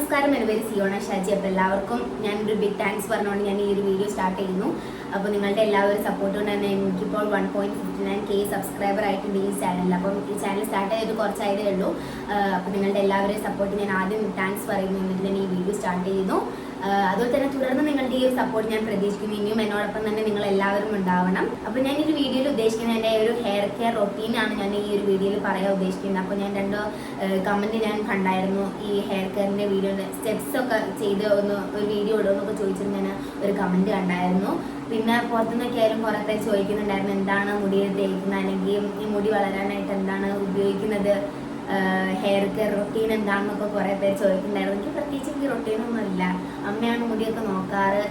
നമസ്കാരം, എൻ്റെ പേര് സിയോണ ഷാജി. അപ്പോൾ എല്ലാവർക്കും ഞാനൊരു ബിഗ് താങ്ക്സ് പറഞ്ഞുകൊണ്ട് ഞാൻ ഈ ഒരു വീഡിയോ സ്റ്റാർട്ട് ചെയ്യുന്നു. അപ്പോൾ നിങ്ങളുടെ എല്ലാവരും സപ്പോർട്ട് കൊണ്ട് തന്നെ എനിക്കിപ്പോൾ 1.59K സബ്സ്ക്രൈബർ ആയിട്ടുണ്ട് ഈ ചാനലിൽ. അപ്പം ഈ ചാനൽ സ്റ്റാർട്ട് ചെയ്ത് കുറച്ചായതേ ഉള്ളൂ. അപ്പോൾ നിങ്ങളുടെ എല്ലാവരുടെയും സപ്പോർട്ട് ഞാൻ ആദ്യം താങ്ക്സ് പറയുന്നു. എന്നിട്ട് ഞാൻ ഈ വീഡിയോ സ്റ്റാർട്ട് ചെയ്യുന്നു. അതുപോലെ തന്നെ തുടർന്ന് നിങ്ങളുടെ ഈ ഒരു സപ്പോർട്ട് ഞാൻ പ്രതീക്ഷിക്കുന്നു. ഇനിയും എന്നോടൊപ്പം തന്നെ നിങ്ങൾ എല്ലാവരും ഉണ്ടാവണം. അപ്പോൾ ഞാൻ ഈ ഒരു വീഡിയോയിൽ ഉദ്ദേശിക്കുന്നത് എൻ്റെ ഒരു ഹെയർ കെയർ റൊട്ടീനാണ് ഞാൻ ഈ ഒരു വീഡിയോയിൽ പറയാൻ ഉദ്ദേശിക്കുന്നത്. അപ്പോൾ ഞാൻ രണ്ട് കമൻറ്റ് ഞാൻ കണ്ടായിരുന്നു, ഈ ഹെയർ കെയറിൻ്റെ വീഡിയോയുടെ സ്റ്റെപ്സ് ഒക്കെ ചെയ്ത് ഒരു വീഡിയോ ഇടുമെന്നൊക്കെ ചോദിച്ചിട്ട് ഞാൻ ഒരു കമൻറ്റ് കണ്ടായിരുന്നു. പിന്നെ പുറത്തുനിന്നൊക്കെ ആയാലും കുറേ പേര് ചോദിക്കുന്നുണ്ടായിരുന്നു എന്താണ് മുടിയിൽ തേക്കുന്നത്, അല്ലെങ്കിൽ ഈ മുടി വളരാനായിട്ട് എന്താണ് ഉപയോഗിക്കുന്നത്, ഹെയർ കെയർ റൊട്ടീൻ എന്താണെന്നൊക്കെ കുറേ പേര് ചോദിക്കുന്നുണ്ടായിരുന്നു. എനിക്ക് പ്രത്യേകിച്ച് എനിക്ക് റൊട്ടീനൊന്നുമില്ല. അമ്മയാണ് മുടിയൊക്കെ നോക്കാറ്.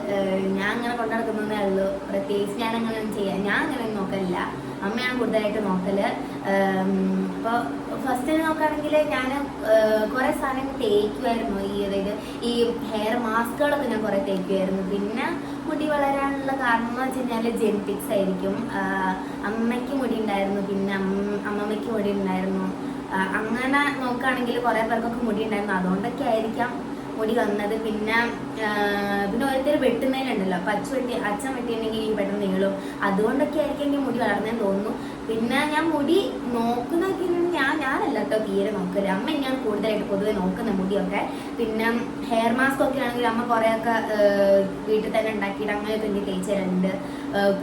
ഞാൻ അങ്ങനെ കൊണ്ടു നടക്കുന്നതേ ഉള്ളൂ. പ്രത്യേകിച്ച് ഞാൻ അങ്ങനെ നോക്കലില്ല. അമ്മയാണ് കൂടുതലായിട്ട് നോക്കല്. അപ്പോൾ ഫസ്റ്റ് നോക്കുകയാണെങ്കിൽ ഞാൻ കുറേ സാധനങ്ങൾ തേക്കുമായിരുന്നു. അതായത് ഈ ഹെയർ മാസ്കുകളൊക്കെ ഞാൻ കുറേ തേക്കുമായിരുന്നു. പിന്നെ മുടി വളരാനുള്ള കാരണം എന്ന് വെച്ച് കഴിഞ്ഞാൽ ജെനറ്റിക്സ് ആയിരിക്കും. അമ്മയ്ക്ക് മുടി ഉണ്ടായിരുന്നു, പിന്നെ അമ്മമ്മയ്ക്ക് മുടി ഉണ്ടായിരുന്നു. അങ്ങനെ നോക്കുകയാണെങ്കിൽ കുറേ പേർക്കൊക്കെ മുടി ഉണ്ടായിരുന്നു. അതുകൊണ്ടൊക്കെ ആയിരിക്കാം മുടി വന്നത്. പിന്നെ ഓരോരുത്തർ വെട്ടുന്നതിലുണ്ടല്ലോ, അപ്പം അച്ഛൻ വെട്ടിയിട്ടുണ്ടെങ്കിൽ പെട്ടെന്ന് നീളും. അതുകൊണ്ടൊക്കെ ആയിരിക്കും എനിക്ക് മുടി വളർന്നതെന്ന് തോന്നുന്നു. പിന്നെ ഞാൻ മുടി നോക്കുന്നതൊക്കെ ഞാനല്ല കേട്ടോ തീരെ നോക്കല്. അമ്മ തന്നെയാണ് കൂടുതലായിട്ട് പൊതുവെ നോക്കുന്ന മുടിയൊക്കെ. പിന്നെ ഹെയർ മാസ്ക് ഒക്കെ ആണെങ്കിൽ അമ്മ കുറേയൊക്കെ വീട്ടിൽ തന്നെ ഉണ്ടാക്കിയിട്ട് അങ്ങനെയൊക്കെ എനിക്ക് തേച്ച് തരുന്നുണ്ട്.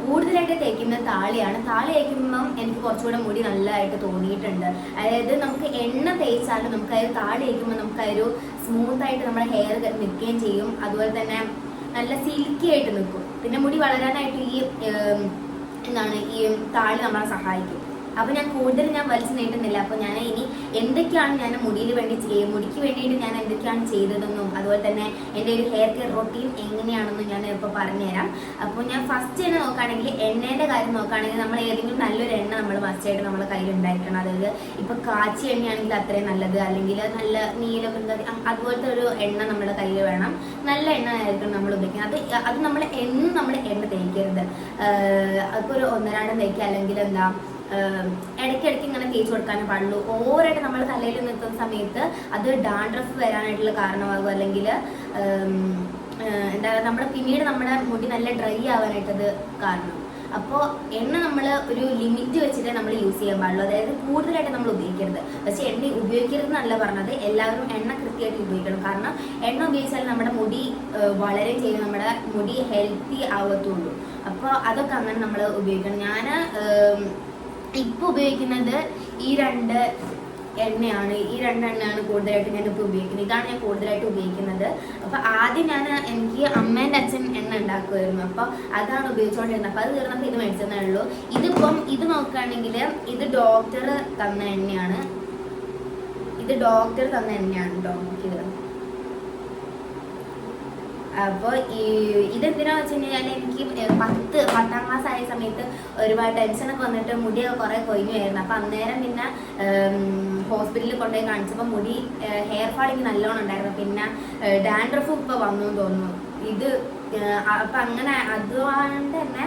കൂടുതലായിട്ട് തേക്കുന്നത് താളിയാണ്. താളി തേക്കുമ്പം എനിക്ക് കുറച്ചുകൂടെ മുടി നല്ലതായിട്ട് തോന്നിയിട്ടുണ്ട്. അതായത് നമുക്ക് എണ്ണ തേച്ചാലും നമുക്കത് താളി തേക്കുമ്പോൾ നമുക്കതൊരു സ്മൂത്തായിട്ട് നമ്മുടെ ഹെയർ നിൽക്കുകയും ചെയ്യും. അതുപോലെ തന്നെ നല്ല സിൽക്കി ആയിട്ട് നിൽക്കും. പിന്നെ മുടി വളരാനായിട്ട് ഈ താളി നമ്മളെ സഹായിക്കും. അപ്പോൾ ഞാൻ വലിച്ചു നീട്ടുന്നില്ല. അപ്പോൾ ഞാൻ ഇനി എന്തൊക്കെയാണ് ഞാൻ മുടിക്ക് വേണ്ടിയിട്ട് ഞാൻ എന്തൊക്കെയാണ് ചെയ്തതെന്നും അതുപോലെ തന്നെ എൻ്റെ ഒരു ഹെയർ കെയർ റൊട്ടീൻ എങ്ങനെയാണെന്നും ഞാൻ ഇപ്പോൾ പറഞ്ഞുതരാം. അപ്പോൾ ഞാൻ ഫസ്റ്റ് തന്നെ നോക്കുകയാണെങ്കിൽ എണ്ണേൻ്റെ കാര്യം നോക്കുകയാണെങ്കിൽ നമ്മൾ ഏതെങ്കിലും നല്ലൊരു എണ്ണ നമ്മൾ മസ്റ്റായിട്ട് നമ്മുടെ കയ്യിൽ ഉണ്ടായിരിക്കണം. അതായത് ഇപ്പോൾ കാച്ചി എണ്ണയാണെങ്കിൽ അത്രയും നല്ലത്, അല്ലെങ്കിൽ നല്ല നീലഗന്ധി അതുപോലത്തെ ഒരു എണ്ണ നമ്മുടെ കയ്യിൽ വേണം. നല്ല എണ്ണ ആയിരിക്കണം നമ്മൾ ഉപയോഗിക്കുന്നത്. അത് നമ്മൾ എണ്ണ തേക്കരുത്. അതിപ്പോൾ ഒരു ഒന്നരാടം തേക്കുക, അല്ലെങ്കിൽ ഇടയ്ക്കിടയ്ക്ക് ഇങ്ങനെ തേച്ച് കൊടുക്കാനേ പാടുള്ളൂ. ഓവറായിട്ട് നമ്മൾ തലയിൽ നിൽക്കുന്ന സമയത്ത് അത് ഡാൻഡ്രഫ് വരാനായിട്ടുള്ള കാരണമാകും, അല്ലെങ്കിൽ പിന്നീട് നമ്മുടെ മുടി നല്ല ഡ്രൈ ആവാനായിട്ടത് കാരണം. അപ്പോൾ എണ്ണ നമ്മൾ ഒരു ലിമിറ്റ് വെച്ചിട്ട് നമ്മൾ യൂസ് ചെയ്യാൻ പാടുള്ളൂ. അതായത് കൂടുതലായിട്ട് നമ്മൾ ഉപയോഗിക്കരുത്. പക്ഷേ എണ്ണ ഉപയോഗിക്കരുത് എന്നല്ല പറഞ്ഞത്, എല്ലാവരും എണ്ണ കൃത്യമായിട്ട് ഉപയോഗിക്കണം. കാരണം എണ്ണ ഉപയോഗിച്ചാൽ നമ്മുടെ മുടി വളരെ ചെയ്ത് നമ്മുടെ മുടി ഹെൽത്തി ആവത്തുള്ളൂ. അപ്പോൾ അതൊക്കെ അങ്ങനെ നമ്മൾ ഉപയോഗിക്കണം. ഞാൻ ഇപ്പോൾ ഉപയോഗിക്കുന്നത് ഈ രണ്ട് എണ്ണയാണ് കൂടുതലായിട്ട് ഞാനിപ്പോൾ ഉപയോഗിക്കുന്നത്. ഇതാണ് ഞാൻ കൂടുതലായിട്ട് ഉപയോഗിക്കുന്നത്. അപ്പോൾ ആദ്യം എനിക്ക് അമ്മേൻ്റെ അച്ഛൻ എണ്ണ ഉണ്ടാക്കുമായിരുന്നു. അപ്പോൾ അതാണ് ഉപയോഗിച്ചുകൊണ്ടിരുന്നത്. അപ്പോൾ അത് തീർന്നപ്പോൾ ഇത് മേടിച്ചതേ ഉള്ളൂ. ഇത് നോക്കുകയാണെങ്കിൽ ഇത് ഡോക്ടർ തന്ന എണ്ണയാണ്. കേട്ടോ നോക്കിയത്. അപ്പോൾ ഇതെന്തിനാന്ന് വെച്ച് കഴിഞ്ഞാൽ എനിക്ക് 10ാം ക്ലാസ് ആയ സമയത്ത് ഒരുപാട് ടെൻഷനൊക്കെ വന്നിട്ട് മുടിയൊക്കെ കുറേ കൊഴിഞ്ഞുമായിരുന്നു. അപ്പം അന്നേരം പിന്നെ ഹോസ്പിറ്റലിൽ കൊണ്ടുപോയി കാണിച്ചപ്പോൾ മുടി ഹെയർ ഫാൾ എനിക്ക് നല്ലോണം ഉണ്ടായിരുന്നു. പിന്നെ ഡാൻഡ്രഫും ഇപ്പോൾ വന്നു തോന്നുന്നു. അപ്പം അങ്ങനെ അതുകൊണ്ട് തന്നെ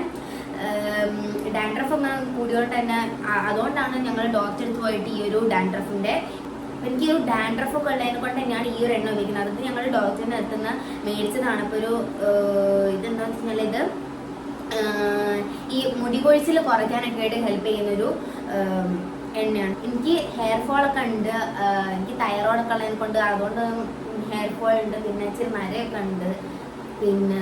ഡാൻഡ്രഫ് ഒന്ന് കൂടിയോണ്ട് തന്നെ അതുകൊണ്ടാണ് ഞങ്ങൾ ഡോക്ടറെ അടുത്ത് പോയിട്ട് ഈ ഒരു ഡാൻഡ്രഫിൻ്റെ എനിക്ക് ഒരു ഡാൻഡ്രഫൊക്കെ ഉള്ളതിനെ കൊണ്ട് തന്നെയാണ് ഈ ഒരു എണ്ണ ഉപയോഗിക്കുന്നത്. അത് ഞങ്ങൾ ഡോക്ടറിൻ്റെ അടുത്ത് നിന്ന് മേടിച്ചതാണ്. അപ്പോൾ ഇതെന്താണെന്ന് വെച്ച് കഴിഞ്ഞാൽ ഇത് ഈ മുടി കൊഴിച്ചിൽ കുറയ്ക്കാനൊക്കെ ആയിട്ട് ഹെൽപ്പ് ചെയ്യുന്നൊരു എണ്ണയാണ്. എനിക്ക് ഹെയർ ഫോളൊക്കെ ഉണ്ട്, എനിക്ക് തൈറോയിഡൊക്കെ ഉള്ളതിനെ കൊണ്ട് അതുകൊണ്ട് ഹെയർ ഫോൾ ഉണ്ട്. പിന്നെ ഇച്ചിരി മരയൊക്കെ ഉണ്ട്. പിന്നെ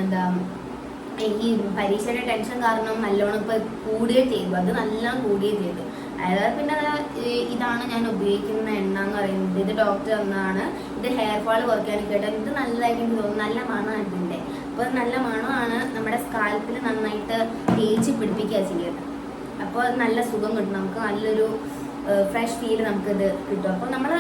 ഈ പരീക്ഷയുടെ ടെൻഷൻ കാരണം നല്ലോണം ഇപ്പോൾ കൂടുകയും ചെയ്തു. അത് നല്ലോണം കൂടുകയും ചെയ്തു. അതായത് പിന്നെ ഇതാണ് ഞാൻ ഉപയോഗിക്കുന്ന എണ്ണ എന്ന് പറയുന്നത്. ഇത് ഡോക്ടർ തന്നതാണ്. ഇത് ഹെയർ ഫാൾ കുറയ്ക്കാനൊക്കെ കേട്ടോ. ഇത് നല്ലതായിട്ട് എനിക്ക് തോന്നുന്നു. നല്ല മണമാണ് ഇതിൻ്റെ. അപ്പോൾ നല്ല മണമാണ്. നമ്മുടെ സ്കാൽപ്പിൽ നന്നായിട്ട് തേച്ച് പിടിപ്പിക്കുക ചെയ്യുന്നത്. അപ്പോൾ നല്ല സുഖം കിട്ടും. നമുക്ക് നല്ലൊരു ഫ്രഷ് ഫീൽ നമുക്കിത് കിട്ടും. അപ്പോൾ നമ്മൾ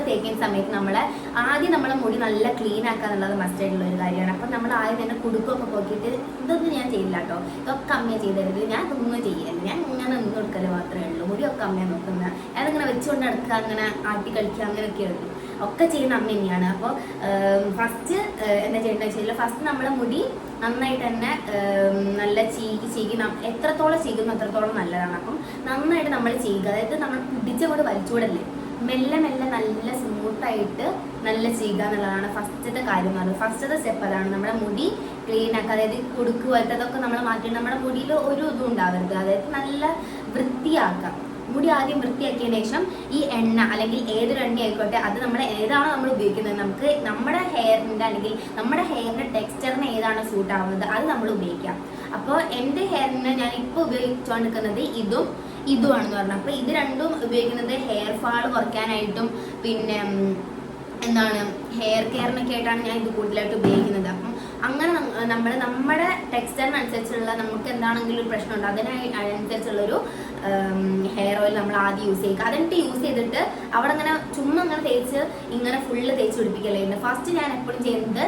തേക്കുന്ന സമയത്ത് ആദ്യം നമ്മളെ മുടി നല്ല ക്ലീൻ ആക്കുക എന്നുള്ളത് മസ്റ്റായിട്ടുള്ള ഒരു കാര്യമാണ്. അപ്പോൾ നമ്മൾ ആദ്യം തന്നെ കുടുക്കൊക്കെ പോക്കിയിട്ട് ഇതൊന്നും ഞാൻ ചെയ്യില്ല കേട്ടോ. ഇതൊക്കെ അമ്മയെ ചെയ്തരുത്. ഞാൻ ഇതൊന്നും ചെയ്യല്ല. ഞാൻ ഇങ്ങനെ നിന്ന് കൊടുക്കൽ മാത്രമേ ഉള്ളൂ. മുടിയൊക്കെ അമ്മയെ നോക്കുന്നത്. ഞാനിങ്ങനെ വെച്ചുകൊണ്ട് നടക്കുക, അങ്ങനെ ആട്ടി കളിക്കുക, അങ്ങനെയൊക്കെ ഉള്ളൂ. ഒക്കെ ചെയ്യുന്ന അമ്മ തന്നെയാണ്. അപ്പോൾ ഫസ്റ്റ് എന്താ ചെയ്യേണ്ടത് വെച്ചാൽ ഫസ്റ്റ് നമ്മളെ മുടി നന്നായിട്ട് തന്നെ നല്ല ചീകി എത്രത്തോളം ചീകുന്നു അത്രത്തോളം നല്ലതാണ്. അപ്പം നന്നായിട്ട് നമ്മൾ ചെയ്യുക. അതായത് നമ്മൾ പിടിച്ചുകൊണ്ട് വലിച്ചുകൂടല്ലേ, മെല്ലെ നല്ല സ്മൂത്തായിട്ട് നല്ല ചെയ്യുക എന്നുള്ളതാണ് ഫസ്റ്റത്തെ കാര്യം എന്ന് പറയുന്നത്. ഫസ്റ്റത്തെ സ്റ്റെപ്പ് അതാണ്, നമ്മുടെ മുടി ക്ലീൻ ആക്കുക. അതായത് കുടുക്ക് പോലത്തതൊക്കെ നമ്മൾ മാറ്റി നമ്മുടെ മുടിയിൽ ഒരു ഇതും ഉണ്ടാവരുത്. അതായത് നല്ല വൃത്തിയാക്കാം. മുടി ആദ്യം വൃത്തിയാക്കിയതിന് ശേഷം ഈ എണ്ണ അല്ലെങ്കിൽ ഏതൊരു എണ്ണ ആയിക്കോട്ടെ അത് നമ്മൾ ഏതാണോ നമ്മൾ ഉപയോഗിക്കുന്നത്, നമുക്ക് നമ്മുടെ ഹെയറിൻ്റെ അല്ലെങ്കിൽ നമ്മുടെ ഹെയറിൻ്റെ ടെക്സ്ചറിന് ഏതാണോ സൂട്ട് ആവുന്നത് അത് നമ്മൾ ഉപയോഗിക്കാം. അപ്പോൾ എൻ്റെ ഹെയറിന് ഞാൻ ഇപ്പോൾ ഉപയോഗിച്ചുകൊണ്ടിരിക്കുന്നത് ഇതുമാണെന്ന് പറഞ്ഞു. അപ്പോൾ ഇത് രണ്ടും ഉപയോഗിക്കുന്നത് ഹെയർ ഫാൾ കുറയ്ക്കാനായിട്ടും പിന്നെ എന്താണ് ഹെയർ കെയറിനൊക്കെ ആയിട്ടാണ് ഞാൻ ഇത് കൂടുതലായിട്ട് ഉപയോഗിക്കുന്നത്. അപ്പം അങ്ങനെ നമ്മുടെ ടെക്സ്ചറിനനുസരിച്ചുള്ള നമുക്ക് എന്താണെങ്കിലും ഒരു പ്രശ്നമുണ്ട്, അതിനനുസരിച്ചുള്ളൊരു ഹെയർ ഓയിൽ നമ്മൾ ആദ്യം യൂസ് ചെയ്യുക. അതിനിട്ട് യൂസ് ചെയ്തിട്ട് അവിടെ അങ്ങനെ ചുമ്മാ ഇങ്ങനെ ഫുള്ള് തേച്ച് പിടിപ്പിക്കലായിരുന്നു. ഫസ്റ്റ് ഞാൻ എപ്പോഴും ചെയ്യുന്നത്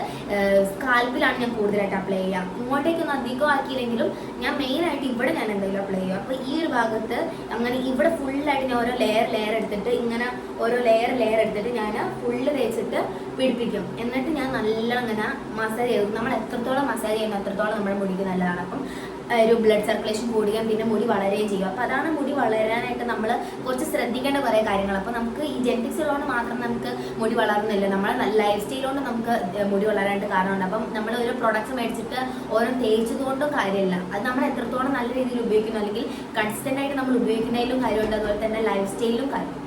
സ്കാൽപ്പിലാണ് ഞാൻ കൂടുതലായിട്ട് അപ്ലൈ ചെയ്യുക. ഇങ്ങോട്ടേക്കൊന്നും അധികം ആക്കിയില്ലെങ്കിലും ഞാൻ മെയിനായിട്ട് ഇവിടെ ഞാൻ എന്തെങ്കിലും അപ്ലൈ ചെയ്യുക. അപ്പോൾ ഈ ഒരു ഭാഗത്ത് അങ്ങനെ ഇവിടെ ഫുള്ളായിട്ട് ഞാൻ ഓരോ ലെയർ എടുത്തിട്ട് ഇങ്ങനെ ഓരോ ലെയർ എടുത്തിട്ട് ഞാൻ ഫുള്ള് തേച്ചിട്ട് പിടിപ്പിക്കും. എന്നിട്ട് ഞാൻ നല്ലോണം ഇങ്ങനെ മസാജ് ചെയ്യും. നമ്മൾ എത്രത്തോളം മസാജ് ചെയ്യുന്നു അത്രത്തോളം നമ്മുടെ മുടിക്ക് നല്ലതാണ്. അപ്പം ഒരു ബ്ലഡ് സർക്കുലേഷൻ കൂടുകയും പിന്നെ മുടി വളരുകയും ചെയ്യും. അപ്പോൾ അതാണ് മുടി വളരാനായിട്ട് നമ്മൾ കുറച്ച് ശ്രദ്ധിക്കേണ്ട കുറേ കാര്യങ്ങൾ. അപ്പോൾ നമുക്ക് ഈ ജെനറ്റിക്സ് ഉള്ളതുകൊണ്ട് മാത്രം നമുക്ക് മുടി വളർന്നില്ല, നമ്മളെ നല്ല ലൈഫ് സ്റ്റൈലുകൊണ്ട് നമുക്ക് മുടി വളരാനായിട്ട് കാരണമുണ്ട്. അപ്പം നമ്മൾ ഒരു പ്രൊഡക്ട്സ് മേടിച്ചിട്ട് ഓരോ തേച്ചതുകൊണ്ടും കാര്യമില്ല, അത് നമ്മൾ എത്രത്തോളം നല്ല രീതിയിൽ ഉപയോഗിക്കുന്നു അല്ലെങ്കിൽ കൺസിസ്റ്റൻ്റ് ആയിട്ട് നമ്മൾ ഉപയോഗിക്കുന്നതിലും കാര്യമുണ്ട്, അതുപോലെ തന്നെ ലൈഫ് സ്റ്റൈലിലും കാര്യമുണ്ട്.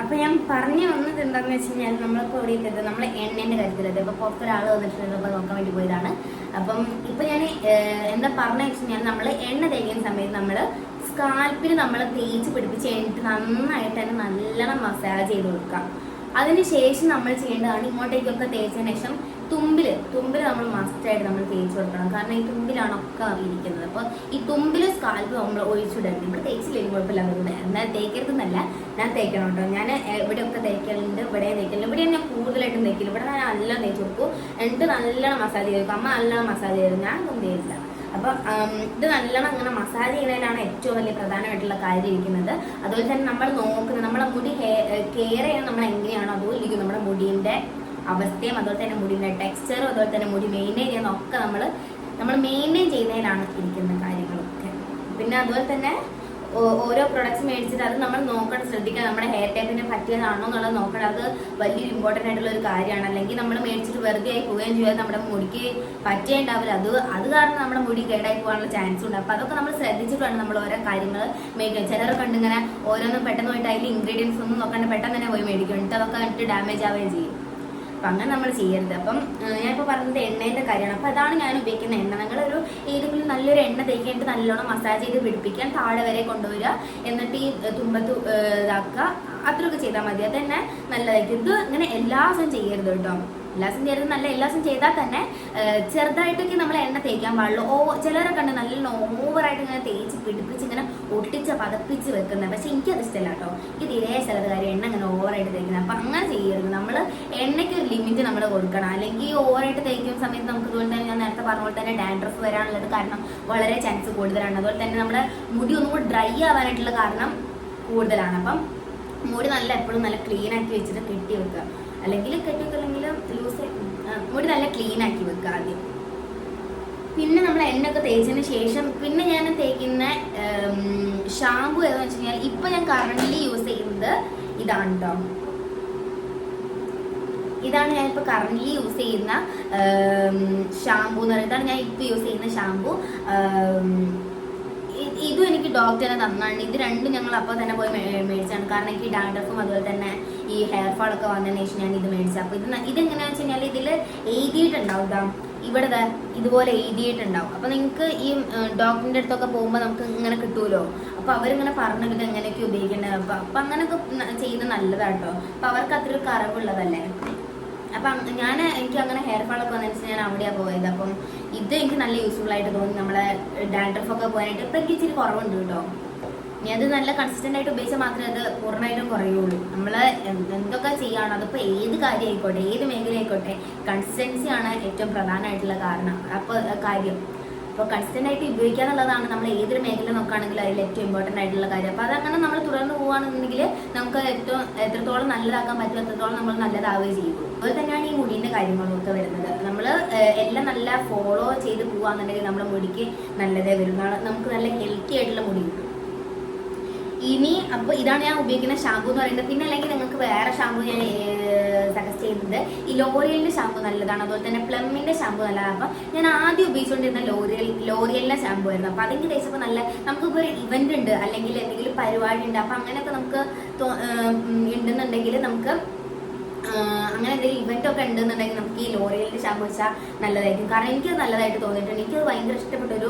അപ്പോൾ ഞാൻ പറഞ്ഞു വന്നത് എന്താണെന്ന് വെച്ച് കഴിഞ്ഞാൽ നമ്മളിപ്പോൾ ഇവിടെ എത്തിയത് നമ്മൾ എണ്ണേൻ്റെ കാര്യത്തിലത്. ഇപ്പോൾ പുറത്തൊരാൾ വന്നിട്ടുണ്ട്, അപ്പോൾ നോക്കാൻ വേണ്ടി പോയതാണ്. അപ്പം ഇപ്പം ഞാൻ എന്താ പറഞ്ഞു വെച്ച് കഴിഞ്ഞാൽ നമ്മൾ എണ്ണ തേക്കുന്ന സമയത്ത് നമ്മൾ സ്കാൽപ്പിൽ നമ്മൾ തേച്ച് പിടിപ്പിച്ച് കഴിഞ്ഞിട്ട് നന്നായിട്ട് തന്നെ നല്ലോണം മസാജ് ചെയ്ത് കൊടുക്കാം. അതിനുശേഷം നമ്മൾ ചെയ്യേണ്ടതാണ് ഇങ്ങോട്ടേക്കൊക്കെ തേച്ചതിന് ശേഷം തുമ്പിൽ നമ്മൾ മസ്റ്റായിട്ട് നമ്മൾ തേച്ച് കൊടുക്കണം. കാരണം ഈ തുമ്പിലാണ് ഒക്കെ ഇരിക്കുന്നത്. അപ്പോൾ ഈ തുമ്പിൽ സ്കാൽപ്പ് നമ്മൾ ഒഴിച്ചിടരുത്. ഇവിടെ തേച്ചില്ലെങ്കിൽ കുഴപ്പമില്ല, അതുകൊണ്ട് എന്നാൽ തേക്കരുതെന്നല്ല, ഞാൻ തേക്കണം കേട്ടോ. ഞാൻ ഇവിടെയൊക്കെ തേക്കലുണ്ട്, ഇവിടെ തേക്കലുണ്ട്. ഇവിടെ ഞാൻ കൂടുതലായിട്ടും തേക്കില്ല. ഇവിടെ ഞാൻ നല്ലോണം തേച്ച് കൊടുക്കും, എന്നിട്ട് നല്ലോണം മസാജ് ചെയ്തു. അമ്മ നല്ലോണം മസാജ് ചെയ്തു, ഞാൻ ഒന്നും ചെയ്തില്ല. അപ്പം ഇത് നല്ലോണം അങ്ങനെ മസാജ് ചെയ്യുന്നതിലാണ് ഏറ്റവും വലിയ പ്രധാനമായിട്ടുള്ള കാര്യം ഇരിക്കുന്നത്. അതുപോലെ തന്നെ നമ്മൾ നോക്കുന്നത് നമ്മളെ മുടി കെയർ ചെയ്യാൻ നമ്മൾ എങ്ങനെയാണോ അതുപോലെ ഇരിക്കും നമ്മുടെ മുടീൻ്റെ അവസ്ഥയും, അതുപോലെ തന്നെ മുടിയുടെ ടെക്സ്ചറും, അതുപോലെ തന്നെ മുടി മെയിൻറ്റെയിൻ ചെയ്യുന്നതൊക്കെ നമ്മൾ മെയിൻറ്റെയിൻ ചെയ്യുന്നതിലാണ് ഇരിക്കുന്ന കാര്യങ്ങളൊക്കെ. പിന്നെ അതുപോലെ തന്നെ ഓരോ പ്രൊഡക്ട്സ് മേടിച്ചിട്ട് അത് നമ്മൾ നോക്കണം, ശ്രദ്ധിക്കണം, നമ്മുടെ ഹെയർ ടൈപ്പിന് പറ്റിയതാണോ എന്നുള്ളത് നോക്കണം. അത് വലിയൊരു ഇമ്പോർട്ടൻ്റ് ആയിട്ടുള്ള ഒരു കാര്യമാണ്. അല്ലെങ്കിൽ നമ്മൾ മേടിച്ചിട്ട് വെറുതെ ആയി പോവുകയും ചെയ്യാതെ നമ്മുടെ മുടിക്ക് പറ്റിയുണ്ടാവില്ല. അത് കാരണം നമ്മുടെ മുടി കേടായി പോകാനുള്ള ചാൻസ് ഉണ്ട്. അപ്പോൾ അതൊക്കെ നമ്മൾ ശ്രദ്ധിച്ചിട്ട് വേണം നമ്മൾ ഓരോ കാര്യങ്ങൾ മേടിക്കാൻ. ചിലർ കണ്ടിങ്ങനെ ഓരോന്നും പെട്ടെന്ന് പോയിട്ട് അതിൽ ഇൻഗ്രീഡിയൻസ് ഒന്നും നോക്കാണ്ട് പെട്ടെന്ന് തന്നെ പോയി മേടിക്കും, എന്നിട്ട് അതൊക്കെ എന്നിട്ട് ഡാമേജ് ആവുകയും ചെയ്യും. അപ്പം അങ്ങനെ നമ്മൾ ചെയ്യരുത്. അപ്പം ഞാനിപ്പോൾ പറഞ്ഞത് എണ്ണേൻ്റെ കാര്യമാണ്. അപ്പോൾ അതാണ് ഞാൻ ഉപയോഗിക്കുന്ന എണ്ണ. നിങ്ങളൊരു ഏതെങ്കിലും നല്ലൊരു എണ്ണ തേക്കിയിട്ട് നല്ലോണം മസാജ് ചെയ്ത് പിടിപ്പിക്കാൻ, താഴെ വരെ കൊണ്ടുവരിക, എന്നിട്ട് ഈ തുമ്പത്ത് ഇതാക്കുക, അത്രയൊക്കെ ചെയ്താൽ മതി. അത് തന്നെ നല്ലതായിരിക്കും. ഇത് ഇങ്ങനെ എല്ലാ ദിവസവും ചെയ്യരുത് കേട്ടോ. എല്ലാ ദിവസം ചെയ്യരുത് നല്ല, എല്ലാ ദിവസം ചെയ്താൽ തന്നെ ചെറുതായിട്ടൊക്കെ നമ്മൾ എണ്ണ തേക്കാൻ പാടുള്ളൂ. ചിലരൊക്കെ ഉണ്ട് നല്ല ഓവറായിട്ട് ഇങ്ങനെ തേച്ച് പിടിപ്പിച്ച് ഇങ്ങനെ ഒട്ടിച്ച് പതപ്പിച്ച് വെക്കുന്നത്. പക്ഷെ എനിക്കത് ഇഷ്ടമല്ല കേട്ടോ. എനിക്ക് തീരെ ചിലത് കാര്യം എണ്ണ ഇങ്ങനെ ഓവറായിട്ട് തേക്കുന്നത്. അപ്പം അങ്ങനെ ചെയ്യരുത്. നമ്മൾ എണ്ണയ്ക്ക് ഒരു ലിമിറ്റ് നമ്മൾ കൊടുക്കണം. അല്ലെങ്കിൽ ഓവറായിട്ട് തേക്കുന്ന സമയത്ത് നമുക്ക് ഇതുപോലെ തന്നെ ഞാൻ നേരത്തെ പറഞ്ഞ പോലെ തന്നെ ഡാൻഡ്രഫ് വരാനുള്ളത് കാരണം വളരെ ചാൻസ് കൂടുതലാണ്. അതുപോലെ തന്നെ നമ്മുടെ മുടി ഒന്നും കൂടി ഡ്രൈ ആവാനായിട്ടുള്ള കാരണം കൂടുതലാണ്. അപ്പം മുടി എപ്പോഴും നല്ല ക്ലീൻ ആക്കി വെച്ചിട്ട് കെട്ടി വെക്കുക. അല്ലെങ്കിൽ കെട്ടിവെക്കില്ലെങ്കിൽ ലൂസ് മുടി നല്ല ക്ലീൻ ആക്കി വെക്കുക ആദ്യം. പിന്നെ നമ്മൾ എണ്ണയൊക്കെ തേച്ചതിന് ശേഷം പിന്നെ ഞാൻ തേക്കുന്ന ഷാമ്പു ഏതാണെന്ന് വെച്ച് കഴിഞ്ഞാൽ ഇപ്പം ഞാൻ കറൻ്റ്ലി യൂസ് ചെയ്യുന്നത് ഇതാണ് കേട്ടോ. ഇതാണ് ഞാനിപ്പോൾ കറൻ്റ്ലി യൂസ് ചെയ്യുന്ന ഷാമ്പു എന്ന് പറയുന്നത്. ഇതാണ് ഞാൻ ഇപ്പോൾ യൂസ് ചെയ്യുന്ന ഷാമ്പു. ഇതും എനിക്ക് ഡോക്ടർ തന്നെ തന്നാണ്. ഇത് രണ്ടും ഞങ്ങൾ അപ്പോൾ തന്നെ പോയി മേടിച്ചാണ്. കാരണം എനിക്ക് ഡാൻഡ്രഫും അതുപോലെ തന്നെ ഈ ഹെയർ ഫാളൊക്കെ വന്നതിന് ശേഷം ഞാൻ ഇത് മേടിച്ചത്. അപ്പോൾ ഇതെങ്ങനെയാണെന്ന് വെച്ച് കഴിഞ്ഞാൽ ഇതിൽ എഴുതിയിട്ടുണ്ടാവും, ഇവിടെ ഇതുപോലെ എഴുതിയിട്ടുണ്ടാവും. അപ്പോൾ നിങ്ങൾക്ക് ഈ ഡോക്ടറിൻ്റെ അടുത്തൊക്കെ പോകുമ്പോൾ നമുക്ക് ഇങ്ങനെ കിട്ടുമല്ലോ. അപ്പോൾ അവരിങ്ങനെ പറഞ്ഞിട്ട് എങ്ങനെയൊക്കെ ഉപയോഗിക്കേണ്ടത്. അപ്പം അങ്ങനെയൊക്കെ ചെയ്യുന്നത് നല്ലതാട്ടോ. അപ്പോൾ അവർക്ക് അത്ര ഒരു കറവുള്ളതല്ലേ. അപ്പം എനിക്ക് അങ്ങനെ ഹെയർ ഫാളൊക്കെ വന്നതിന് ഞാൻ അവിടെയാണ് പോയത്. അപ്പം ഇത് എനിക്ക് നല്ല യൂസ്ഫുൾ ആയിട്ട് തോന്നി. നമ്മളെ ഡാൻഡ്രഫൊക്കെ പോകാനായിട്ട് ഇപ്പം എനിക്ക് ഇച്ചിരി കുറവുണ്ട് കേട്ടോ. ഇനി അത് നല്ല കൺസിസ്റ്റൻ്റ് ആയിട്ട് ഉപയോഗിച്ചാൽ മാത്രമേ അത് പൂർണ്ണമായിട്ടും കുറയുള്ളൂ. നമ്മൾ എന്തൊക്കെ ചെയ്യുകയാണോ അതിപ്പോൾ ഏത് കാര്യം ആയിക്കോട്ടെ, ഏത് മേഖല ആയിക്കോട്ടെ, കൺസിസ്റ്റൻസിയാണ് ഏറ്റവും പ്രധാനമായിട്ടുള്ള കാര്യം. അപ്പോൾ കൺസിസ്റ്റൻ്റ് ആയിട്ട് ഉപയോഗിക്കുക എന്നുള്ളതാണ് നമ്മൾ ഏതൊരു മേഖല നോക്കുകയാണെങ്കിലും അതിൽ ഏറ്റവും ഇമ്പോർട്ടൻ്റ് ആയിട്ടുള്ള കാര്യം. അപ്പോൾ അതങ്ങനെ നമ്മൾ തുടർന്ന് പോകുകയാണെന്നുണ്ടെങ്കിൽ നമുക്ക് എത്രത്തോളം നല്ലതാക്കാൻ പറ്റും അത്രത്തോളം നമ്മൾ നല്ലതാവുകയും ചെയ്യും. അതുപോലെ തന്നെയാണ് ഈ മുടീൻ്റെ കാര്യങ്ങളൊക്കെ വരുന്നത്. നമ്മൾ എല്ലാം നല്ല ഫോളോ ചെയ്ത് പോകുകയാണെന്നുണ്ടെങ്കിൽ നമ്മുടെ മുടിക്ക് നല്ലതേ വരും. നമുക്ക് നല്ല ഹെൽത്തി ആയിട്ടുള്ള മുടി കിട്ടും. ഇനി അപ്പോൾ ഇതാണ് ഞാൻ ഉപയോഗിക്കുന്ന ഷാമ്പൂ എന്ന് പറയുന്നത്. പിന്നെ അല്ലെങ്കിൽ നിങ്ങൾക്ക് വേറെ ഷാമ്പൂ ഞാൻ സജസ്റ്റ് ചെയ്യുന്നത് ഈ ലോറിയലിന്റെ ഷാമ്പൂ നല്ലതാണ്, അതുപോലെ തന്നെ പ്ലമ്മിന്റെ ഷാമ്പൂ നല്ലതാണ്. അപ്പം ഞാൻ ആദ്യം ഉപയോഗിച്ചുകൊണ്ടിരുന്ന ലോറിയലിന്റെ ഷാമ്പൂ ആയിരുന്നു. അപ്പം അതെനിക്ക് തേച്ചപ്പോൾ നല്ല, നമുക്കിപ്പോൾ ഒരു ഇവന്റ് ഉണ്ട് അല്ലെങ്കിൽ എന്തെങ്കിലും പരിപാടി ഉണ്ട്, അപ്പം അങ്ങനെയൊക്കെ നമുക്ക് ഉണ്ടെന്നുണ്ടെങ്കിൽ നമുക്ക് അങ്ങനെ എന്തെങ്കിലും ഇവന്റ് ഒക്കെ ഉണ്ടെന്നുണ്ടെങ്കിൽ നമുക്ക് ഈ ലോറിയലിന്റെ ഷാമ്പൂ വെച്ചാൽ നല്ലതായിരിക്കും. കാരണം എനിക്കത് നല്ലതായിട്ട് തോന്നിയിട്ടുണ്ട്. എനിക്കത് ഭയങ്കര ഇഷ്ടപ്പെട്ടൊരു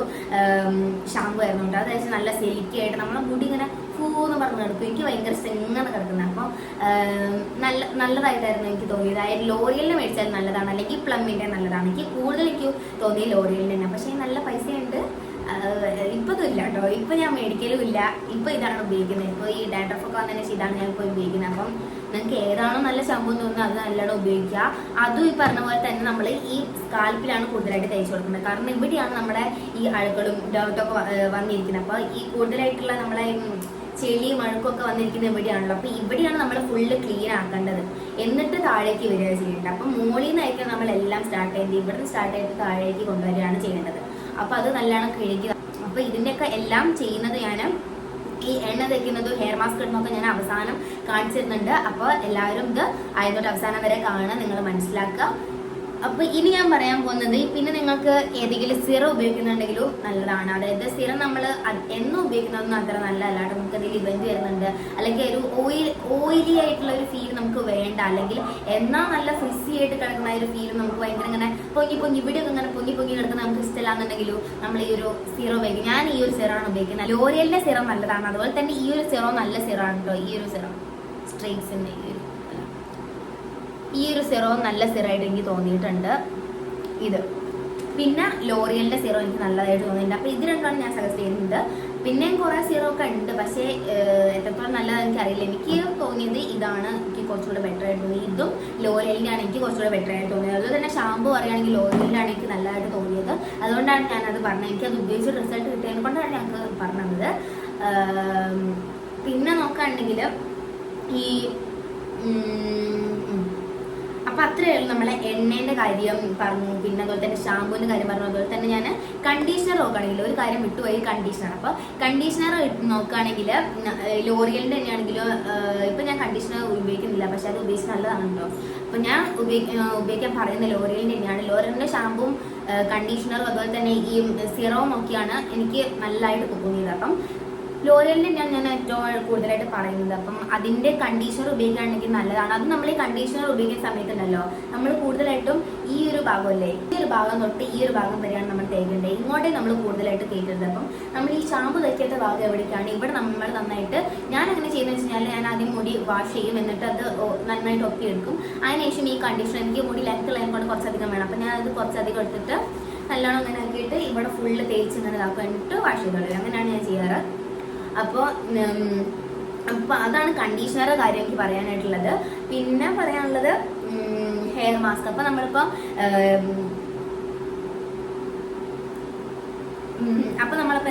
ഷാമ്പൂ ആയിരുന്നു കേട്ടോ. അത് വെച്ചാൽ നല്ല സിൽക്കി ആയിട്ട് നമ്മളെ മുടി ഇങ്ങനെ എന്ന് പറഞ്ഞ് കിടക്കും. എനിക്ക് ഭയങ്കര ഇങ്ങനെ കിടക്കുന്നത്. അപ്പം നല്ലതായിട്ടായിരുന്നു എനിക്ക് തോന്നിയത്. അതായത് ലോറിയലിന് മേടിച്ചാൽ നല്ലതാണ്, അല്ലെങ്കിൽ പ്ലമ്മിന്റെ നല്ലതാണ്. എനിക്ക് കൂടുതൽ എനിക്ക് തോന്നിയ ലോറിയലിന് തന്നെ. പക്ഷേ നല്ല പൈസയുണ്ട്. ഇപ്പം ഇല്ല കേട്ടോ, ഇപ്പം ഞാൻ മേടിക്കലും ഇല്ല. ഇപ്പം ഇതാണ് ഉപയോഗിക്കുന്നത്. ഇപ്പോൾ ഈ ഡാൻഡ്രഫ് ഒക്കെ വന്നതിന് ശേഷം ഇതാണ് ഞാൻ ഇപ്പോൾ ഉപയോഗിക്കുന്നത്. അപ്പം നിങ്ങൾക്ക് ഏതാണോ നല്ല ഷാമ്പൂ തോന്നുന്നത് അത് നല്ലോണം ഉപയോഗിക്കുക. അതും ഈ പറഞ്ഞ പോലെ തന്നെ നമ്മൾ ഈ സ്കാൽപ്പിലാണ് കൂടുതലായിട്ട് തേച്ച് കൊടുക്കുന്നത്. കാരണം ഇവിടെയാണ് നമ്മുടെ ഈ അഴുക്കളും ഡൗട്ടൊക്കെ വന്നിരിക്കുന്നത്. അപ്പോൾ ഈ കൂടുതലായിട്ടുള്ള നമ്മളെ ചെളിയും അഴുക്കൊക്കെ വന്നിരിക്കുന്ന ഇവിടെയാണല്ലോ. അപ്പോൾ ഇവിടെയാണ് നമ്മൾ ഫുള്ള് ക്ലീൻ ആക്കേണ്ടത്, എന്നിട്ട് താഴേക്ക് വരിക ചെയ്യേണ്ടത്. അപ്പം മുകളിൽ നിന്നായിരിക്കും നമ്മളെല്ലാം സ്റ്റാർട്ട് ചെയ്യേണ്ടത്. ഇവിടുന്ന് സ്റ്റാർട്ട് ചെയ്തിട്ട് താഴേക്ക് കൊണ്ടുവരികയാണ് ചെയ്യേണ്ടത്. അപ്പോൾ അത് നല്ലോണം കഴുകുക. അപ്പോൾ ഇതിൻ്റെയൊക്കെ എല്ലാം ചെയ്യുന്നത് ഞാൻ ഈ എണ്ണ തേക്കുന്നതും ഹെയർ മാസ്ക് ഇടുന്നതൊക്കെ ഞാൻ അവസാനം കാണിച്ചു തരുന്നുണ്ട്. അപ്പോൾ എല്ലാവരും ഇത് ആയതോട്ട് അവസാനം വരെ കാണുക, നിങ്ങൾ മനസ്സിലാക്കുക. അപ്പോൾ ഇനി ഞാൻ പറയാൻ പോകുന്നത്, പിന്നെ നിങ്ങൾക്ക് ഏതെങ്കിലും സിറം ഉപയോഗിക്കുന്നുണ്ടെങ്കിലും നല്ലതാണ്. അതായത് സിറം നമ്മൾ എന്നും ഉപയോഗിക്കുന്നതൊന്നും അത്ര നല്ലതല്ല. നമുക്ക് അതിൽ ഇവന്റ് വരുന്നുണ്ട്, അല്ലെങ്കിൽ ഒരു ഓയിലി ആയിട്ടുള്ള ഒരു ഫീൽ നമുക്ക് വേണ്ട, അല്ലെങ്കിൽ എന്നാൽ നല്ല ഫ്രിസി ആയിട്ട് കിടക്കുന്ന ഒരു ഫീൽ നമുക്ക് ഭയങ്കര ഇങ്ങനെ പൊങ്ങി ഇവിടെയൊക്കെ ഇങ്ങനെ പൊങ്ങി കിടക്കുന്ന നമുക്ക് ഇഷ്ടമില്ലാന്നുണ്ടെങ്കിലും നമ്മൾ ഈ ഒരു സിറം ഉപയോഗിക്കും. ഞാൻ ഈ ഒരു സിറമാണ് ഉപയോഗിക്കുന്നത്. ലോറിയലിന്റെ സിറം നല്ലതാണ്, അതുപോലെ തന്നെ ഈ ഒരു സിറം നല്ല സിറമാണ് കേട്ടോ. ഈ ഒരു സിറം സ്ട്രെയിറ്റ്സിന്റെ ഈ ഒരു സിറോ നല്ല സിറായിട്ട് എനിക്ക് തോന്നിയിട്ടുണ്ട്. ഇത് പിന്നെ ലോറിയലിന്റെ സിറോ എനിക്ക് നല്ലതായിട്ട് തോന്നിയിട്ടുണ്ട്. അപ്പോൾ ഇത് രണ്ടാണ് ഞാൻ സജസ്റ്റ് ചെയ്യുന്നത്. പിന്നെയും കുറേ സിറോ ഒക്കെ ഉണ്ട്, പക്ഷേ എത്രത്തോളം നല്ലതാണ് എനിക്കറിയില്ല. എനിക്ക് തോന്നിയത് ഇതാണ് എനിക്ക് കുറച്ചുകൂടെ ബെറ്റർ ആയിട്ട് തോന്നിയത്. ഇതും ലോറിയലിൻ്റെ ആണ് എനിക്ക് കുറച്ചുകൂടെ ബെറ്റർ ആയിട്ട് തോന്നിയത്. അതുപോലെ തന്നെ ഷാമ്പൂ പറയുകയാണെങ്കിൽ ലോറിയലിൻ്റെ ആണ് എനിക്ക് നല്ലതായിട്ട് തോന്നിയത്. അതുകൊണ്ടാണ് ഞാനത് പറഞ്ഞത്. എനിക്കത് ഉപയോഗിച്ച് റിസൾട്ട് കിട്ടിയതിനെ കൊണ്ടാണ് ഞങ്ങൾക്ക് പറഞ്ഞത്. പിന്നെ നോക്കുകയാണെങ്കിൽ ഈ അപ്പം അത്രയേ ഉള്ളൂ. നമ്മളെ എണ്ണേൻ്റെ കാര്യം പറഞ്ഞു, പിന്നെ അതുപോലെ തന്നെ ഷാമ്പൂവിൻ്റെ കാര്യം പറഞ്ഞു. അതുപോലെ തന്നെ ഞാൻ കണ്ടീഷണർ നോക്കുകയാണെങ്കിൽ ഒരു കാര്യം വിട്ടുപോയി, കണ്ടീഷണർ. അപ്പോൾ കണ്ടീഷണർ നോക്കുകയാണെങ്കിൽ ലോറിയലിൻ്റെ തന്നെയാണെങ്കിലും ഇപ്പം ഞാൻ കണ്ടീഷണർ ഉപയോഗിക്കുന്നില്ല, പക്ഷെ അത് ഉപയോഗിച്ച് നല്ലതാണ് കേട്ടോ. അപ്പം ഞാൻ ഉപയോഗിക്കാൻ പറയുന്നത് ലോറിയലിൻ്റെ തന്നെയാണ്. ലോറിയലിൻ്റെ ഷാമ്പൂവും കണ്ടീഷണറും അതുപോലെ തന്നെ ഈ സിറവും ഒക്കെയാണ് എനിക്ക് നല്ലതായിട്ട് തോന്നിയത്. അപ്പം ലോറിയലിൻ്റെ ഞാൻ ഏറ്റവും കൂടുതലായിട്ട് പറയുന്നത്. അപ്പം അതിൻ്റെ കണ്ടീഷണർ ഉപയോഗിക്കുകയാണെങ്കിൽ നല്ലതാണ്. അത് നമ്മൾ ഈ കണ്ടീഷണർ ഉപയോഗിക്കുന്ന സമയത്തുണ്ടല്ലോ, നമ്മൾ കൂടുതലായിട്ടും ഈ ഒരു ഭാഗമല്ലേ, ഈ ഒരു ഭാഗം തൊട്ട് ഈ ഒരു ഭാഗം വരെയാണ് നമ്മൾ തേക്കേണ്ടത്. ഇങ്ങോട്ടേ നമ്മൾ കൂടുതലായിട്ട് തേക്കരുത്. അപ്പം നമ്മൾ ഈ ഷാമ്പു തേക്കാത്ത ഭാഗം എവിടേക്കാണ്, ഇവിടെ നമ്മൾ നന്നായിട്ട്, ഞാൻ അങ്ങനെ ചെയ്യുന്നത് വെച്ച് കഴിഞ്ഞാൽ ഞാൻ ആദ്യം മുടി വാഷ് ചെയ്യും, എന്നിട്ട് അത് നന്നായിട്ട് ഒപ്പിയെടുക്കും. അതിനുശേഷം ഈ കണ്ടീഷണർ, എനിക്ക് മുടി ലെങ്ത് ലൈൻ കൊണ്ട് കുറച്ചധികം വേണം, അപ്പം ഞാൻ അത് കുറച്ചധികം എടുത്തിട്ട് നല്ലോണം അങ്ങനെ ആക്കിയിട്ട് ഇവിടെ ഫുള്ള് തേച്ച് ഇങ്ങനെ ഇതാക്കും, എന്നിട്ട് വാഷ് ചെയ്തോളൂ. അങ്ങനെയാണ് ഞാൻ ചെയ്യാറ്. അപ്പോൾ അതാണ് കണ്ടീഷണറുടെ കാര്യം എനിക്ക് പറയാനായിട്ടുള്ളത്. പിന്നെ പറയാനുള്ളത് ഹെയർ മാസ്ക്. അപ്പോൾ നമ്മളിപ്പോൾ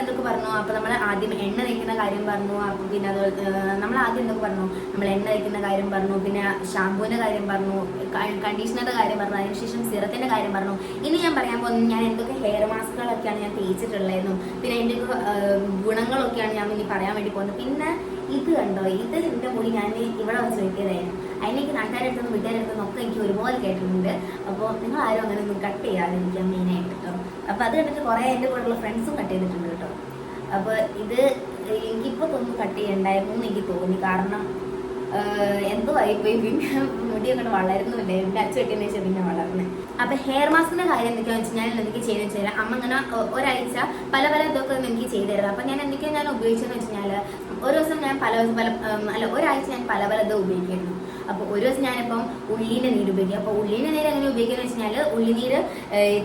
എന്തൊക്കെ പറഞ്ഞു? അപ്പോൾ നമ്മൾ ആദ്യം എണ്ണ തേക്കുന്ന കാര്യം പറഞ്ഞു. അപ്പോൾ പിന്നെ അതുപോലെ നമ്മൾ ആദ്യം എന്തൊക്കെ പറഞ്ഞു? നമ്മൾ എണ്ണ തേക്കുന്ന കാര്യം പറഞ്ഞു, പിന്നെ ഷാമ്പൂവിൻ്റെ കാര്യം പറഞ്ഞു, കണ്ടീഷണറുടെ കാര്യം പറഞ്ഞു, അതിനുശേഷം സിറത്തിൻ്റെ കാര്യം പറഞ്ഞു. ഇനി ഞാൻ പറയാൻ പോകുന്നത് ഞാൻ എന്തൊക്കെ ഹെയർ മാസ്കുകളൊക്കെയാണ് ഞാൻ തേച്ചിട്ടുള്ളതെന്നും പിന്നെ എൻ്റെ ഗുണങ്ങളൊക്കെയാണ് ഞാൻ ഇനി പറയാൻ വേണ്ടി പോകുന്നത്. പിന്നെ ഇത് കണ്ടോ, ഇത് എൻ്റെ മുടി ഞാൻ ഇവിടെ വെച്ച് വെക്കിയതായിരുന്നു. അതിനെനിക്ക് നാട്ടുകാരെടുത്തുനിന്ന് വീട്ടുകാരെടുത്തുനിന്ന് ഒക്കെ എനിക്ക് ഒരുപോലെ കേട്ടിട്ടുണ്ട്. അപ്പോൾ നിങ്ങൾ ആരും അങ്ങനെ ഒന്നും കട്ട് ചെയ്യാതിരിക്കാം മെയിനായിട്ട് കേട്ടോ. അപ്പോൾ അത് കണ്ടിട്ട് കുറേ എൻ്റെ കൂടെയുള്ള ഫ്രണ്ട്സും കട്ട് ചെയ്തിട്ടുണ്ട് കേട്ടോ. അപ്പോൾ ഇത് എനിക്കിപ്പോൾ തോന്നുന്നു കട്ട് ചെയ്യണ്ടായിരുന്നു എന്ന് എനിക്ക് തോന്നി. കാരണം എന്തോ ആയിപ്പോയി, പിന്നെ മുടി അങ്ങോട്ട് വളരുന്നില്ല. എൻ്റെ അച്ഛൻ വെട്ടിയതിന് ശേഷം പിന്നെ വളർന്നത്. അപ്പോൾ ഹെയർ മാസ്കിൻ്റെ കാര്യം എന്തൊക്കെയാണെന്ന് വെച്ചാൽ ഞാൻ എന്തൊക്കെ ചെയ്യുന്നത് വെച്ചാൽ അമ്മ ഇങ്ങനെ ഒരാഴ്ച പല ഇതൊക്കെ എനിക്ക് ചെയ്തു തരുന്നത്. അപ്പോൾ ഞാൻ എന്തൊക്കെയാണ് ഞാൻ ഉപയോഗിച്ചതെന്ന് വെച്ച് കഴിഞ്ഞാൽ ഒരു ദിവസം ഞാൻ ഒരാഴ്ച ഞാൻ പല ഇത് ഉപയോഗിക്കുന്നു. അപ്പോൾ ഒരു ദിവസം ഞാനിപ്പം ഉള്ളിൻ്റെ നീര് ഉപയോഗിക്കും. അപ്പോൾ ഉള്ളിൻ്റെ നീര് എങ്ങനെ ഉപയോഗിക്കുന്നത് വെച്ച് കഴിഞ്ഞാൽ ഉള്ളിനീര്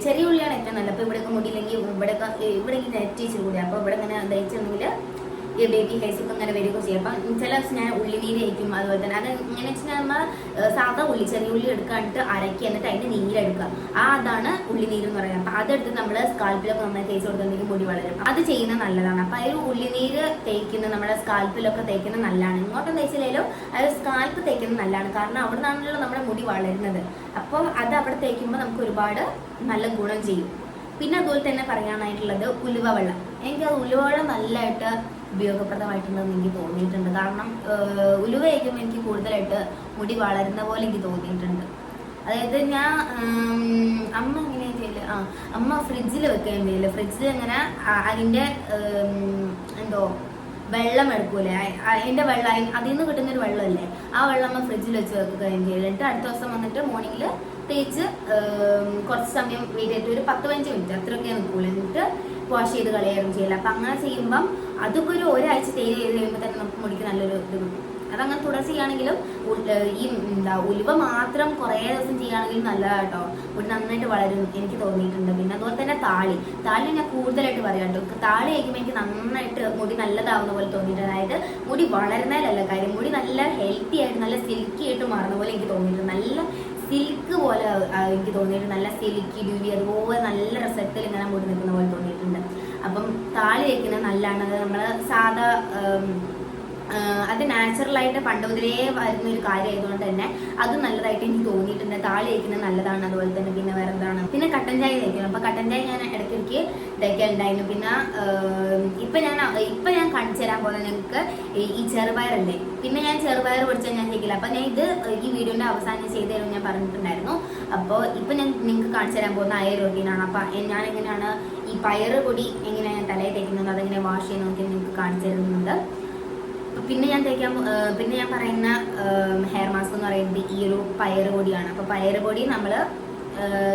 ചെറിയ ഉള്ളിയാണ് ഏറ്റവും നല്ലത്. അപ്പോൾ ഇവിടെയൊക്കെ മുടിയില്ലെങ്കിൽ ഇവിടേക്ക് നെറ്റ് ഇച്ചിരി കൂടി. അപ്പോൾ ഇവിടെ ഇങ്ങനെ തയ്ച്ചിട്ടുണ്ടെങ്കിൽ ഈ ബേബി ഹെയർസ് ഒക്കെ അങ്ങനെ വരികയൊക്കെ ചെയ്യും. അപ്പം ചില ദിവസം ഞാൻ ഉള്ളിനീര് കഴിക്കും. അതുപോലെ തന്നെ അത് ഇങ്ങനെ വെച്ചാൽ നമ്മൾ സാധാ ഉള്ളി, ചെറിയ ഉള്ളി എടുക്കാണ്ട് അരക്കി എന്നിട്ട് അതിൻ്റെ നീരെടുക്കുക. അതാണ് ഉള്ളിനീര് എന്ന് പറയുന്നത്. അപ്പം അതെടുത്ത് നമ്മൾ സ്കാൽപ്പിലൊക്കെ നന്നായി തേച്ച് കൊടുക്കുന്നെങ്കിൽ മുടി വളരും. അത് ചെയ്യുന്നത് നല്ലതാണ്. അപ്പം അതിൽ ഉള്ളിനീര് തേക്കുന്നത് നമ്മുടെ സ്കാൽപ്പിലൊക്കെ തേക്കുന്നത് നല്ലതാണ്. ഇങ്ങോട്ടും തേച്ചില്ലെങ്കിലും അത് സ്കാൽപ്പ് തേക്കുന്നത് നല്ലതാണ്. കാരണം അവിടെ നിന്നാണല്ലോ നമ്മുടെ മുടി വളരുന്നത്. അപ്പോൾ അത് അവിടെ തേക്കുമ്പോൾ നമുക്ക് ഒരുപാട് നല്ല ഗുണം ചെയ്യും. പിന്നെ അതുപോലെ തന്നെ പറയാനായിട്ടുള്ളത് ഉലുവ വെള്ളം. എനിക്കത് ഉലുവ വെള്ളം നല്ലതായിട്ട് ഉപയോഗപ്രദമായിട്ടുണ്ടെന്ന് എനിക്ക് തോന്നിയിട്ടുണ്ട്. കാരണം ഉലുവ തേക്കുമ്പോൾ എനിക്ക് കൂടുതലായിട്ട് മുടി വളരുന്ന പോലെ എനിക്ക് തോന്നിയിട്ടുണ്ട്. അതായത് ഞാൻ അമ്മ എങ്ങനെയാണ് ചെയ്യല്, അമ്മ ഫ്രിഡ്ജിൽ വെക്കുകയും ചെയ്യില്ല. ഫ്രിഡ്ജിൽ ഇങ്ങനെ അതിൻ്റെ എന്തോ വെള്ളം എടുക്കൂലേ, അതിൻ്റെ വെള്ളം, അതിൽ നിന്ന് കിട്ടുന്നൊരു വെള്ളമല്ലേ, ആ വെള്ളം അമ്മ ഫ്രിഡ്ജിൽ വെച്ച് വെക്കുകയും ചെയ്യില്ല. എന്നിട്ട് അടുത്ത ദിവസം വന്നിട്ട് മോർണിംഗിൽ തേച്ച് കുറച്ച് സമയം വെയിറ്റ് ചെയ്തിട്ട് ഒരു 10-15 മിനിറ്റ് അത്രയൊക്കെ നിൽക്കൂല, എന്നിട്ട് വാഷ് ചെയ്ത് കളയാറും ചെയ്യില്ല. അപ്പം അങ്ങനെ ചെയ്യുമ്പം അതൊക്കെ ഒരാഴ്ച ചെയ്ത് കഴിയുമ്പോൾ തന്നെ നമുക്ക് മുടിക്ക് നല്ലൊരു ഇത് കിട്ടും. അതങ്ങനെ തുടർച്ച ചെയ്യുകയാണെങ്കിലും ഈ ഉലുവ മാത്രം കുറേ ദിവസം ചെയ്യുകയാണെങ്കിലും നല്ലതാട്ടോ, മുടി നന്നായിട്ട് വളരും എനിക്ക് തോന്നിയിട്ടുണ്ട്. പിന്നെ അതുപോലെ തന്നെ താളി ഞാൻ കൂടുതലായിട്ട് പറയാം കേട്ടോ. താളി കഴിക്കുമ്പോൾ എനിക്ക് നന്നായിട്ട് മുടി നല്ലതാവുന്ന പോലെ തോന്നിയിട്ടുണ്ട്. അതായത് മുടി വളരുന്നതിലല്ല കാര്യം, മുടി നല്ല ഹെൽത്തി ആയിട്ട് നല്ല സിൽക്കി ആയിട്ട് മാറുന്ന പോലെ എനിക്ക് തോന്നിയിട്ടുണ്ട്. നല്ല സിൽക്ക് പോലെ എനിക്ക് തോന്നിയിട്ടുണ്ട്. നല്ല സിൽക്കി ഡ്യൂരി അതുപോലെ നല്ല റിസൾട്ടിൽ ഇങ്ങനെ മുടി നിൽക്കുന്ന പോലെ തോന്നിയിട്ടുണ്ട്. അപ്പം താളി കഴിക്കുന്നത് നല്ലതാണ്. നമ്മൾ സാധാ അത് നാച്ചുറലായിട്ട് പണ്ട് മുതലേ വരുന്ന ഒരു കാര്യമായതുകൊണ്ട് തന്നെ അത് നല്ലതായിട്ട് എനിക്ക് തോന്നിയിട്ടുണ്ട്. താളി തേക്കുന്നത് നല്ലതാണ്. അതുപോലെ തന്നെ പിന്നെ വേറെ എന്താണ്, പിന്നെ കട്ടൻ ചായ തേക്കണം. അപ്പൊ കട്ടൻ ചായ ഞാൻ ഇടയ്ക്കിടയ്ക്ക് തേക്കലുണ്ടായിരുന്നു. പിന്നെ ഇപ്പൊ ഞാൻ കാണിച്ചു തരാൻ പോകുന്നത് നിങ്ങൾക്ക് ഈ ചെറുപയറല്ലേ, പിന്നെ ഞാൻ ചെറുപയർ പൊടിച്ചാൽ ഞാൻ തേക്കില്ല. അപ്പൊ ഞാൻ ഇത് ഈ വീഡിയോന്റെ അവസാനം ചെയ്തു തരും ഞാൻ പറഞ്ഞിട്ടുണ്ടായിരുന്നു. അപ്പോൾ ഇപ്പൊ ഞാൻ നിങ്ങൾക്ക് കാണിച്ചു തരാൻ പോകുന്ന അയർ റൊട്ടീനാണ്. അപ്പൊ ഞാൻ എങ്ങനെയാണ് ഈ പയറ് പൊടി എങ്ങനെയാണ് ഞാൻ തലയിൽ തേക്കുന്നത്, അതെങ്ങനെ വാഷ് ചെയ്യുന്ന നോക്കി നിങ്ങൾക്ക് കാണിച്ചു തരുന്നുണ്ട്. പിന്നെ ഞാൻ പറയുന്ന ഹെയർ മാസ്ക് എന്ന് പറയുന്നത് ഈ ഒരു പയറ് പൊടിയാണ്. അപ്പോൾ പയറ് പൊടി നമ്മൾ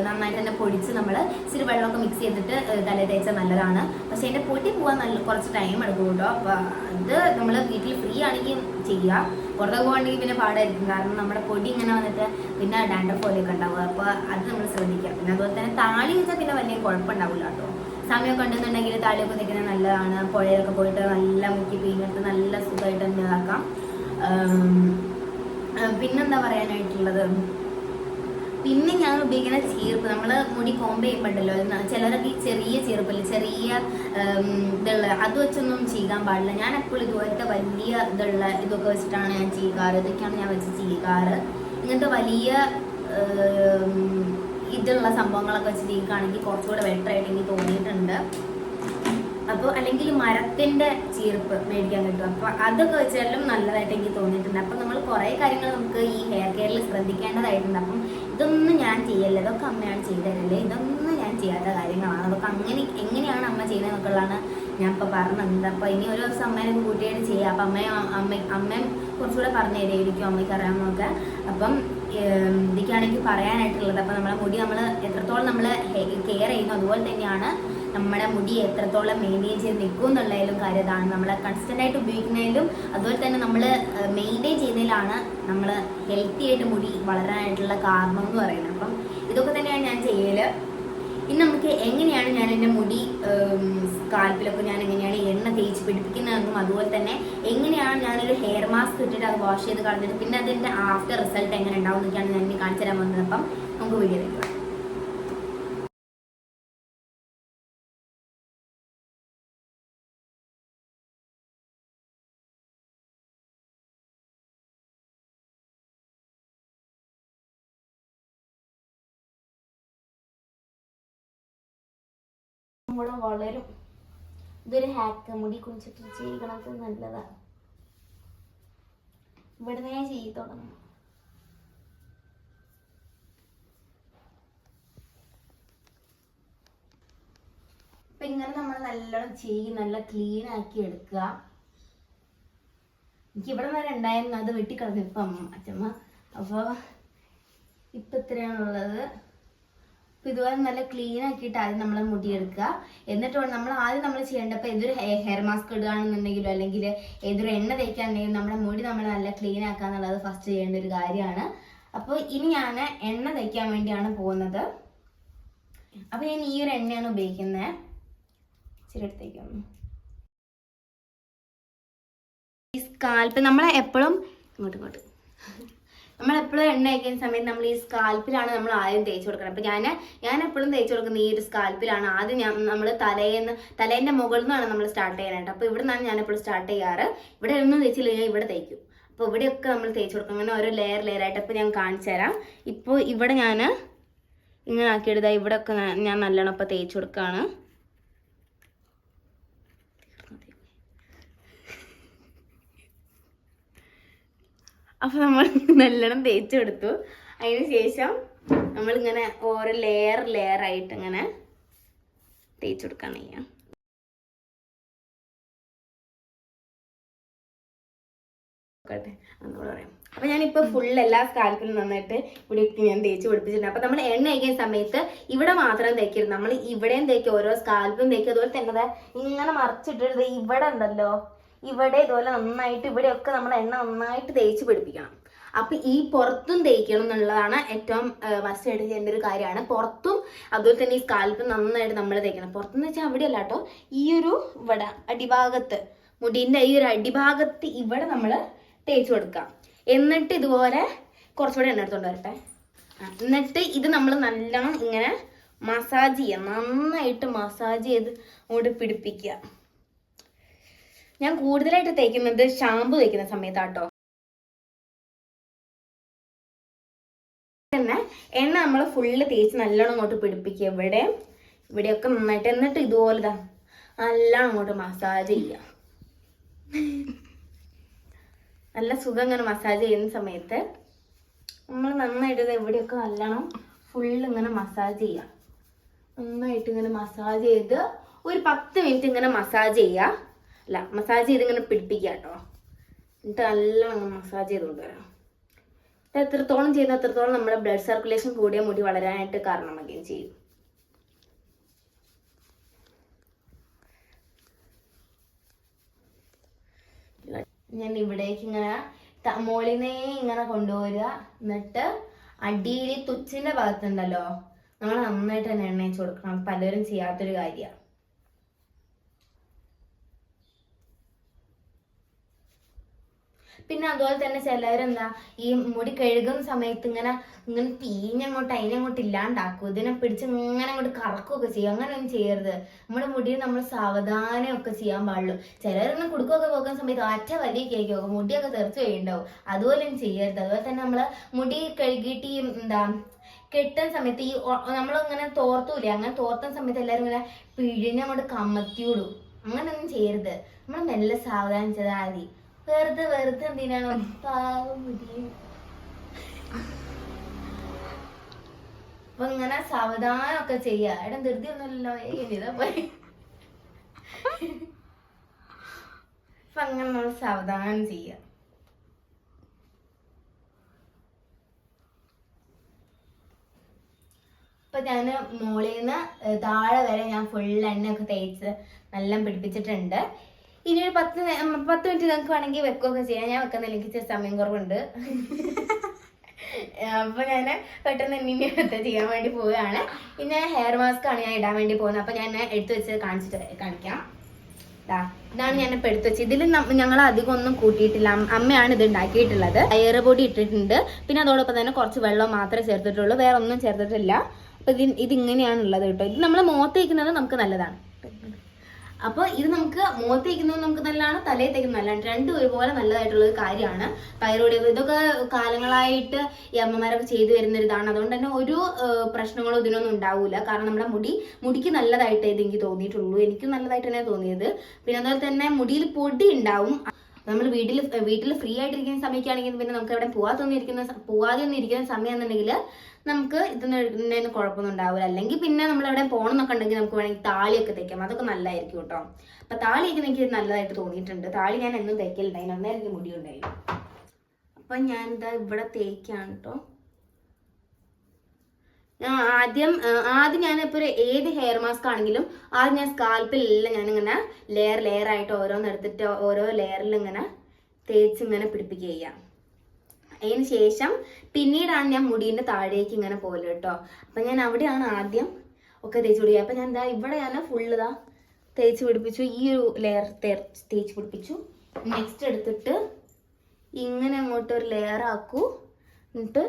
നന്നായിട്ട് തന്നെ പൊടിച്ച് നമ്മൾ ഇച്ചിരി വെള്ളമൊക്കെ മിക്സ് ചെയ്തിട്ട് തലയിൽ തേച്ചാൽ നല്ലതാണ്. പക്ഷെ അതിൻ്റെ പൊടി പോകാൻ കുറച്ച് ടൈം എടുക്കും കേട്ടോ. അപ്പോൾ അത് നമ്മൾ വീട്ടിൽ ഫ്രീ ആണെങ്കിൽ ചെയ്യുക. പുറത്തൊക്കെ പോകണമെങ്കിൽ പിന്നെ പാടായിരിക്കും, കാരണം നമ്മുടെ പൊടി ഇങ്ങനെ വന്നിട്ട് പിന്നെ ഡാൻഡ്രഫ് പോലെയൊക്കെ ഉണ്ടാവുക. അപ്പോൾ അത് നമ്മൾ ശ്രദ്ധിക്കുക. പിന്നെ അതുപോലെ തന്നെ താളി വെച്ചാൽ പിന്നെ വലിയ കുഴപ്പമുണ്ടാവില്ല കേട്ടോ. സമയമൊക്കെ ഉണ്ടെന്നുണ്ടെങ്കിൽ താളിയൊക്കെ തേക്കുന്നത് നല്ലതാണ്. പുഴയൊക്കെ പോയിട്ട് നല്ല മുക്കി പിഴിഞ്ഞിട്ട് നല്ല സുഖമായിട്ട് തന്നെ ഇതാക്കാം. പിന്നെന്താ പറയാനായിട്ടുള്ളത്, പിന്നെ ഞാൻ ഉപയോഗിക്കുന്ന ചീർപ്പ്, നമ്മൾ മുടി കോമ്പ് ചെയ്യുമ്പോണ്ടല്ലോ, ചിലരൊക്കെ ചെറിയ ചീർപ്പില്ല, ചെറിയ ഇതുള്ള അത് വെച്ചൊന്നും ചെയ്യാൻ പാടില്ല. ഞാൻ എപ്പോഴും ഇതുപോലത്തെ വലിയ ഇതൊക്കെ വെച്ചിട്ടാണ് ഞാൻ ചെയ്യാറ്. ഇതൊക്കെയാണ് ഞാൻ വെച്ച് ചെയ്യാറ്. ഇങ്ങനത്തെ വലിയ ഇതുള്ള സംഭവങ്ങളൊക്കെ വെച്ച് ചെയ്യുകയാണെങ്കിൽ കുറച്ചുകൂടെ ബെറ്റർ ആയിട്ട് എനിക്ക് തോന്നിയിട്ടുണ്ട്. അപ്പോൾ അല്ലെങ്കിൽ മരത്തിൻ്റെ ചീർപ്പ് മേടിക്കാൻ കിട്ടും. അപ്പോൾ അതൊക്കെ വെച്ചാലും നല്ലതായിട്ട് എനിക്ക് തോന്നിയിട്ടുണ്ട്. അപ്പം നമ്മൾ കുറേ കാര്യങ്ങൾ നമുക്ക് ഈ ഹെയർ കെയറിൽ ശ്രദ്ധിക്കേണ്ടതായിട്ടുണ്ട്. അപ്പം ഇതൊന്നും ഞാൻ ചെയ്യല്ല, ഇതൊക്കെ അമ്മയാണ് ചെയ്തു തരല്ലേ, ഇതൊന്നും ഞാൻ ചെയ്യാത്ത കാര്യങ്ങളാണ്. അതൊക്കെ എങ്ങനെയാണ് അമ്മ ചെയ്യുന്നതെന്നൊക്കെയുള്ളതാണ് ഞാൻ ഇപ്പോൾ പറഞ്ഞത്. അപ്പോൾ ഇനി ഒരു ദിവസം അമ്മേനെ കൂട്ടിയായിട്ട് ചെയ്യാം. അപ്പം അമ്മയും കുറച്ചുകൂടെ പറഞ്ഞു തരുമായിരിക്കും, അമ്മയ്ക്ക് അറിയാമെന്നൊക്കെ. അപ്പം ഇതൊക്കെയാണെങ്കിൽ പറയാനായിട്ടുള്ളത്. അപ്പം നമ്മളെ മുടി നമ്മൾ എത്രത്തോളം നമ്മൾ കെയർ ചെയ്യുന്നു അതുപോലെ തന്നെയാണ് നമ്മുടെ മുടി എത്രത്തോളം മെയിൻറ്റെയിൻ ചെയ്ത് നിൽക്കും എന്നുള്ളതിലും കാര്യം ഇതാണ്. നമ്മൾ കൺസ്റ്റൻ്റ് ആയിട്ട് ഉപയോഗിക്കുന്നതിലും അതുപോലെ തന്നെ നമ്മൾ മെയിൻറ്റെയിൻ ചെയ്യുന്നതിലാണ് നമ്മൾ ഹെൽത്തി ആയിട്ട് മുടി വളരാനായിട്ടുള്ള കാരണം എന്ന് പറയുന്നത്. അപ്പം ഇതൊക്കെ തന്നെയാണ് ഞാൻ ചെയ്യൽ. ഇനി നമുക്ക് എങ്ങനെയാണ് ഞാൻ എൻ്റെ മുടി സ്കാൽപ്പിലൊക്കെ ഞാൻ എങ്ങനെയാണ് എണ്ണ തേച്ച് പിടിപ്പിക്കുന്നതെന്നും അതുപോലെ തന്നെ എങ്ങനെയാണ് ഞാനൊരു ഹെയർ മാസ്ക് ഇട്ടിട്ട് അത് വാഷ് ചെയ്ത് കളഞ്ഞിട്ട് പിന്നെ അതിൻ്റെ ആഫ്റ്റർ റിസൾട്ട് എങ്ങനെ ഉണ്ടാവും എന്നൊക്കെയാണ് ഞാൻ ഇനി കാണിച്ചു തരാൻ വന്നത്. അപ്പം നമുക്ക് വീഡിയോ എടുക്കാം. കൂടെ വളരും. ഇതൊരു ഹാക്ക്, മുടി കുളിച്ചിട്ട് ചെയ്യണത് നല്ലതാണ്. ഇവിടുന്ന് ഞാൻ ചെയ്ത് തുടങ്ങും. അപ്പൊ ഇങ്ങനെ നമ്മൾ നല്ലോണം ചെയ്യും, നല്ല ക്ലീൻ ആക്കി എടുക്കുക. എനിക്ക് ഇവിടെ വരെ ഉണ്ടായിരുന്നു, അത് വെട്ടിക്കളഞ്ഞു ഇപ്പം അച്ഛമ്മ. അപ്പോൾ ഇപ്പം ഇത്രയാണുള്ളത്. അപ്പോൾ ഇതുപോലെ നല്ല ക്ലീൻ ആക്കിയിട്ട് ആദ്യം നമ്മൾ മുടിയെടുക്കുക. എന്നിട്ട് നമ്മൾ ചെയ്യേണ്ടപ്പോൾ ഏതൊരു ഹെയർ മാസ്ക് ഇടുകയാണെന്നുണ്ടെങ്കിലോ അല്ലെങ്കിൽ ഏതൊരു എണ്ണ തേക്കുകയാണെന്നുണ്ടെങ്കിലും നമ്മുടെ മുടി നമ്മൾ നല്ല ക്ലീൻ ആക്കുക എന്നുള്ളത് ഫസ്റ്റ് ചെയ്യേണ്ട ഒരു കാര്യമാണ്. അപ്പോൾ ഇനി ഞാൻ എണ്ണ തേക്കാൻ വേണ്ടിയാണ് പോകുന്നത്. അപ്പോൾ ഞാൻ ഈ ഒരു എണ്ണയാണ് ഉപയോഗിക്കുന്നത്. ഇച്ചിരി എടുത്തേക്കാണ്. ഈ സ്കാൽപ്പ് നമ്മളെപ്പോഴും എണ്ണ തേക്കുന്ന സമയത്ത് നമ്മൾ ഈ സ്കാൽപ്പിലാണ് നമ്മൾ ആദ്യം തേച്ച് കൊടുക്കണം. അപ്പം ഞാൻ എപ്പോഴും തേച്ച് കൊടുക്കുന്നത് ഈ ഒരു സ്കാൽപ്പിലാണ്. ആദ്യം നമ്മൾ തലേൻ്റെ മുകളിൽ നിന്നാണ് നമ്മൾ സ്റ്റാർട്ട് ചെയ്യാനായിട്ട്. അപ്പോൾ ഇവിടെ നിന്നാണ് ഞാൻ എപ്പോഴും സ്റ്റാർട്ട് ചെയ്യാറ്. ഇവിടെ ഒന്നും തേച്ചില്ല, ഞാൻ ഇവിടെ തേക്കും. അപ്പോൾ ഇവിടെയൊക്കെ നമ്മൾ തേച്ച് കൊടുക്കും, അങ്ങനെ ഓരോ ലെയർ ആയിട്ട്. അപ്പോൾ ഞാൻ കാണിച്ചു തരാം. ഇപ്പോൾ ഇവിടെ ഞാൻ ഇങ്ങനെ ആക്കിയെടുത്താൽ ഇവിടെയൊക്കെ ഞാൻ നല്ലോണം ഇപ്പോൾ തേച്ച് കൊടുക്കുകയാണ്. അപ്പോൾ നമ്മൾ നല്ലോണം തേച്ച് കൊടുത്തു. അതിന് ശേഷം നമ്മളിങ്ങനെ ഓരോ ലെയർ ആയിട്ട് ഇങ്ങനെ തേച്ച് കൊടുക്കുകയാണ് ചെയ്യാം. അപ്പൊ ഞാനിപ്പോ ഫുൾ എല്ലാ സ്കാൽപ്പിലും നന്നായിട്ട് ഇവിടെ ഞാൻ തേച്ച് പിടിപ്പിച്ചിട്ടുണ്ട്. അപ്പൊ നമ്മൾ എണ്ണ തേക്കുന്ന സമയത്ത് ഇവിടെ മാത്രം തേക്കരുത്, നമ്മൾ ഇവിടെയും തേക്കുക, ഓരോ സ്കാൽപ്പും തേക്കുക. അതുപോലെ തന്നെ ഇങ്ങനെ മറിച്ചിട്ടിട്ട് ഇവിടെ ഉണ്ടല്ലോ, ഇവിടെ ഇതുപോലെ നന്നായിട്ട് ഇവിടെയൊക്കെ നമ്മൾ എണ്ണ നന്നായിട്ട് തേച്ച് പിടിപ്പിക്കണം. അപ്പൊ ഈ പുറത്തും തേക്കണം എന്നുള്ളതാണ് ഏറ്റവും മസ്റ്റ് ആയിട്ട് ചെയ്യേണ്ട ഒരു കാര്യമാണ്. പുറത്തും അതുപോലെ തന്നെ ഈ സ്കാൽപ്പ് നന്നായിട്ട് നമ്മൾ തേക്കണം. പുറത്തുനിന്ന് വെച്ചാൽ അവിടെ അല്ല കേട്ടോ, ഈ ഒരു ഇവിടെ അടിഭാഗത്ത്, മുടിന്റെ ഈ ഒരു അടിഭാഗത്ത് ഇവിടെ നമ്മൾ തേച്ച് കൊടുക്കാം. എന്നിട്ട് ഇതുപോലെ കുറച്ചുകൂടെ എണ്ണ എടുത്തോണ്ട് വരട്ടെ. എന്നിട്ട് ഇത് നമ്മൾ നല്ലോണം ഇങ്ങനെ മസാജ് ചെയ്യാം, നന്നായിട്ട് മസാജ് ചെയ്ത് അങ്ങോട്ട് പിടിപ്പിക്കുക. ഞാൻ കൂടുതലായിട്ട് തേക്കുന്നത് ഷാമ്പു തേക്കുന്ന സമയത്താട്ടോ. തന്നെ എണ്ണ നമ്മൾ ഫുള്ള് തേച്ച് നല്ലോണം അങ്ങോട്ട് പിടിപ്പിക്കുക, ഇവിടെയൊക്കെ നന്നായിട്ട്. എന്നിട്ട് ഇതുപോലെ നല്ലോണം അങ്ങോട്ട് മസാജ് ചെയ്യുക. നല്ല സുഖം ഇങ്ങനെ മസാജ് ചെയ്യുന്ന സമയത്ത് നമ്മൾ നന്നായിട്ട് എവിടെയൊക്കെ നല്ലോണം ഫുള്ള് ഇങ്ങനെ മസാജ് ചെയ്യുക. നന്നായിട്ട് ഇങ്ങനെ മസാജ് ചെയ്ത് ഒരു 10 മിനിറ്റ് ഇങ്ങനെ മസാജ് ചെയ്യുക. മസാജ് ചെയ്ത് ഇങ്ങനെ പിടിപ്പിക്കുക കേട്ടോ. എന്നിട്ട് നല്ലോണം മസാജ് ചെയ്ത് കൊണ്ടുവരാം. എത്രത്തോളം ചെയ്യുന്ന അത്രത്തോളം നമ്മുടെ ബ്ലഡ് സർക്കുലേഷൻ കൂടിയ മുടി വളരാനായിട്ട് കാരണമാകുകയും ചെയ്യും. ഞാൻ ഇവിടേക്ക് ഇങ്ങനെ മോളിനെ ഇങ്ങനെ കൊണ്ടുപോരുക. എന്നിട്ട് അടിയിൽ തുച്ചിന്റെ ഭാഗത്തുണ്ടല്ലോ, നമ്മൾ നന്നായിട്ട് തന്നെ എണ്ണ വെച്ച് കൊടുക്കണം. പലരും ചെയ്യാത്തൊരു കാര്യമാണ്. പിന്നെ അതുപോലെ തന്നെ ചിലവരെന്താ ഈ മുടി കഴുകുന്ന സമയത്ത് ഇങ്ങനെ പിഴിഞ്ഞങ്ങോട്ട് അതിനങ്ങോട്ട് ഇല്ലാണ്ടാക്കും, ഇതിനെ പിടിച്ച് ഇങ്ങനെ അങ്ങോട്ട് കറക്കുകയൊക്കെ ചെയ്യും. അങ്ങനെ ഒന്നും ചെയ്യരുത്. നമ്മുടെ മുടിയിൽ നമ്മൾ സാവധാനം ഒക്കെ ചെയ്യാൻ പാടുള്ളൂ. ചിലരൊന്നും കുടുക്കൊക്കെ പോകുന്ന സമയത്ത് ഒറ്റ വലിയ കേൾക്കും, മുടിയൊക്കെ തെറിച്ച് കഴിയുണ്ടാവും. അതുപോലെ ഒന്നും ചെയ്യരുത്. അതുപോലെ തന്നെ നമ്മൾ മുടി കഴുകിയിട്ട് ഈ കെട്ടുന്ന സമയത്ത് ഈ നമ്മളിങ്ങനെ തോർത്തൂലേ, അങ്ങനെ തോർത്തുന്ന സമയത്ത് എല്ലാവരും ഇങ്ങനെ പിഴിഞ്ഞങ്ങോട്ട് കമ്മത്തിയോടും. അങ്ങനെയൊന്നും ചെയ്യരുത്. നമ്മൾ മെല്ലെ സാവധാനം ചെയ്താൽ മതി. വെറുതെ എന്തിനാണ് പാവം മുടി. അപ്പൊ ഇങ്ങനെ സാവധാനമൊക്കെ ചെയ്യാ. എടാ ധൃതി ഒന്നുമില്ലല്ലോ, ഇതാ പോയി. അപ്പൊ അങ്ങനെ നമ്മൾ സാവധാനം ചെയ്യാ. അപ്പൊ ഞാന് മോളിന്ന് താഴെ വരെ ഞാൻ ഫുൾ എണ്ണയൊക്കെ തേച്ച് നല്ല പിടിപ്പിച്ചിട്ടുണ്ട്. ഇനി ഒരു 10 മിനിറ്റ് നിങ്ങൾക്ക് വേണമെങ്കിൽ വെക്കുകയൊക്കെ ചെയ്യാം. ഞാൻ വെക്കുന്നില്ല, എനിക്ക് ചെറിയ സമയം കുറവുണ്ട്. അപ്പൊ ഞാൻ പെട്ടെന്ന് ഇനി ചെയ്യാൻ വേണ്ടി പോവുകയാണ്. പിന്നെ ഹെയർ മാസ്ക് ആണ് ഞാൻ ഇടാൻ വേണ്ടി പോകുന്നത്. അപ്പൊ ഞാൻ എടുത്തു വെച്ച് കാണിക്കാം. ഇതാണ് ഞാൻ ഇപ്പൊ എടുത്തു വെച്ചത്. ഇതിൽ ഞങ്ങൾ അധികം ഒന്നും കൂട്ടിയിട്ടില്ല, അമ്മയാണ് ഇത് ഉണ്ടാക്കിയിട്ടുള്ളത്. എയർ പൊടി ഇട്ടിട്ടുണ്ട്. പിന്നെ അതോടൊപ്പം തന്നെ കുറച്ച് വെള്ളം മാത്രമേ ചേർത്തിട്ടുള്ളൂ, വേറെ ഒന്നും ചേർത്തിട്ടില്ല. അപ്പൊ ഇതിങ്ങനെയാണുള്ളത് കേട്ടോ. ഇത് നമ്മൾ മുഖത്ത് തേക്കുന്നത് നമുക്ക് നല്ലതാണ്. അപ്പോൾ ഇത് നമുക്ക് മുഖത്ത് തേക്കുന്നത് നമുക്ക് നല്ലതാണ്, തലയിൽ തേക്കുന്നത് നല്ലതാണ്. രണ്ടും ഒരുപോലെ നല്ലതായിട്ടുള്ളൊരു കാര്യമാണ്. തൈറോയ്ഡ് ഇതൊക്കെ കാലങ്ങളായിട്ട് ഈ അമ്മമാരൊക്കെ ചെയ്തു വരുന്ന ഇതാണ്. അതുകൊണ്ട് തന്നെ ഒരു പ്രശ്നങ്ങളോ ഇതിനൊന്നും ഉണ്ടാവില്ല. കാരണം നമ്മുടെ മുടിക്ക് നല്ലതായിട്ട് എനിക്ക് തോന്നിയിട്ടുള്ളൂ. എനിക്കും നല്ലതായിട്ട് തന്നെ തോന്നിയത്. പിന്നെ അതുപോലെ തന്നെ മുടിയിൽ പൊടി ഉണ്ടാവും. നമ്മൾ വീട്ടിൽ ഫ്രീ ആയിട്ടിരിക്കുന്ന സമയത്താണെങ്കിൽ പിന്നെ നമുക്ക് എവിടെ പോവാതെ ഒന്നും ഇരിക്കുന്ന സമയമാണെന്നുണ്ടെങ്കിൽ നമുക്ക് ഇതൊന്നും കുഴപ്പമൊന്നും ഉണ്ടാവില്ല. അല്ലെങ്കിൽ പിന്നെ നമ്മൾ എവിടെ പോകണം എന്നൊക്കെ ഉണ്ടെങ്കിൽ നമുക്ക് വേണമെങ്കിൽ താളിയൊക്കെ തേക്കാം. അതൊക്കെ നല്ലതായിരിക്കും കേട്ടോ. അപ്പൊ താളിയൊക്കെ എനിക്ക് നല്ലതായിട്ട് തോന്നിയിട്ടുണ്ട്. താളി ഞാൻ എന്നും തേക്കലുണ്ടായിരുന്നു, അന്നേരം എനിക്ക് മുടി ഉണ്ടായിരുന്നു. അപ്പൊ ഞാൻ ഇതാ ഇവിടെ തേക്കാണ് കേട്ടോ. ആദ്യം ഞാനിപ്പോൾ ഏത് ഹെയർ മാസ്ക് ആണെങ്കിലും ആദ്യം ഞാൻ സ്കാൽപ്പിലെല്ലാം ഞാനിങ്ങനെ ലെയർ ആയിട്ട് ഓരോന്നെടുത്തിട്ട് ഓരോ ലെയറിൽ ഇങ്ങനെ തേച്ച് ഇങ്ങനെ പിടിപ്പിക്കുക. അതിന് ശേഷം പിന്നീടാണ് ഞാൻ മുടീൻ്റെ താഴേക്ക് ഇങ്ങനെ പോലെ കേട്ടോ. അപ്പം ഞാൻ അവിടെയാണ് ആദ്യം ഒക്കെ തേച്ച് പിടിക്കുക. അപ്പം ഞാൻ എന്താ ഇവിടെ ഞാൻ ഫുള്ള് തേച്ച് പിടിപ്പിച്ചു. ഈ ഒരു ലെയർ തേച്ച് പിടിപ്പിച്ചു. നെക്സ്റ്റ് എടുത്തിട്ട് ഇങ്ങനെ അങ്ങോട്ട് ഒരു ലെയർ ആക്കൂ. എന്നിട്ട്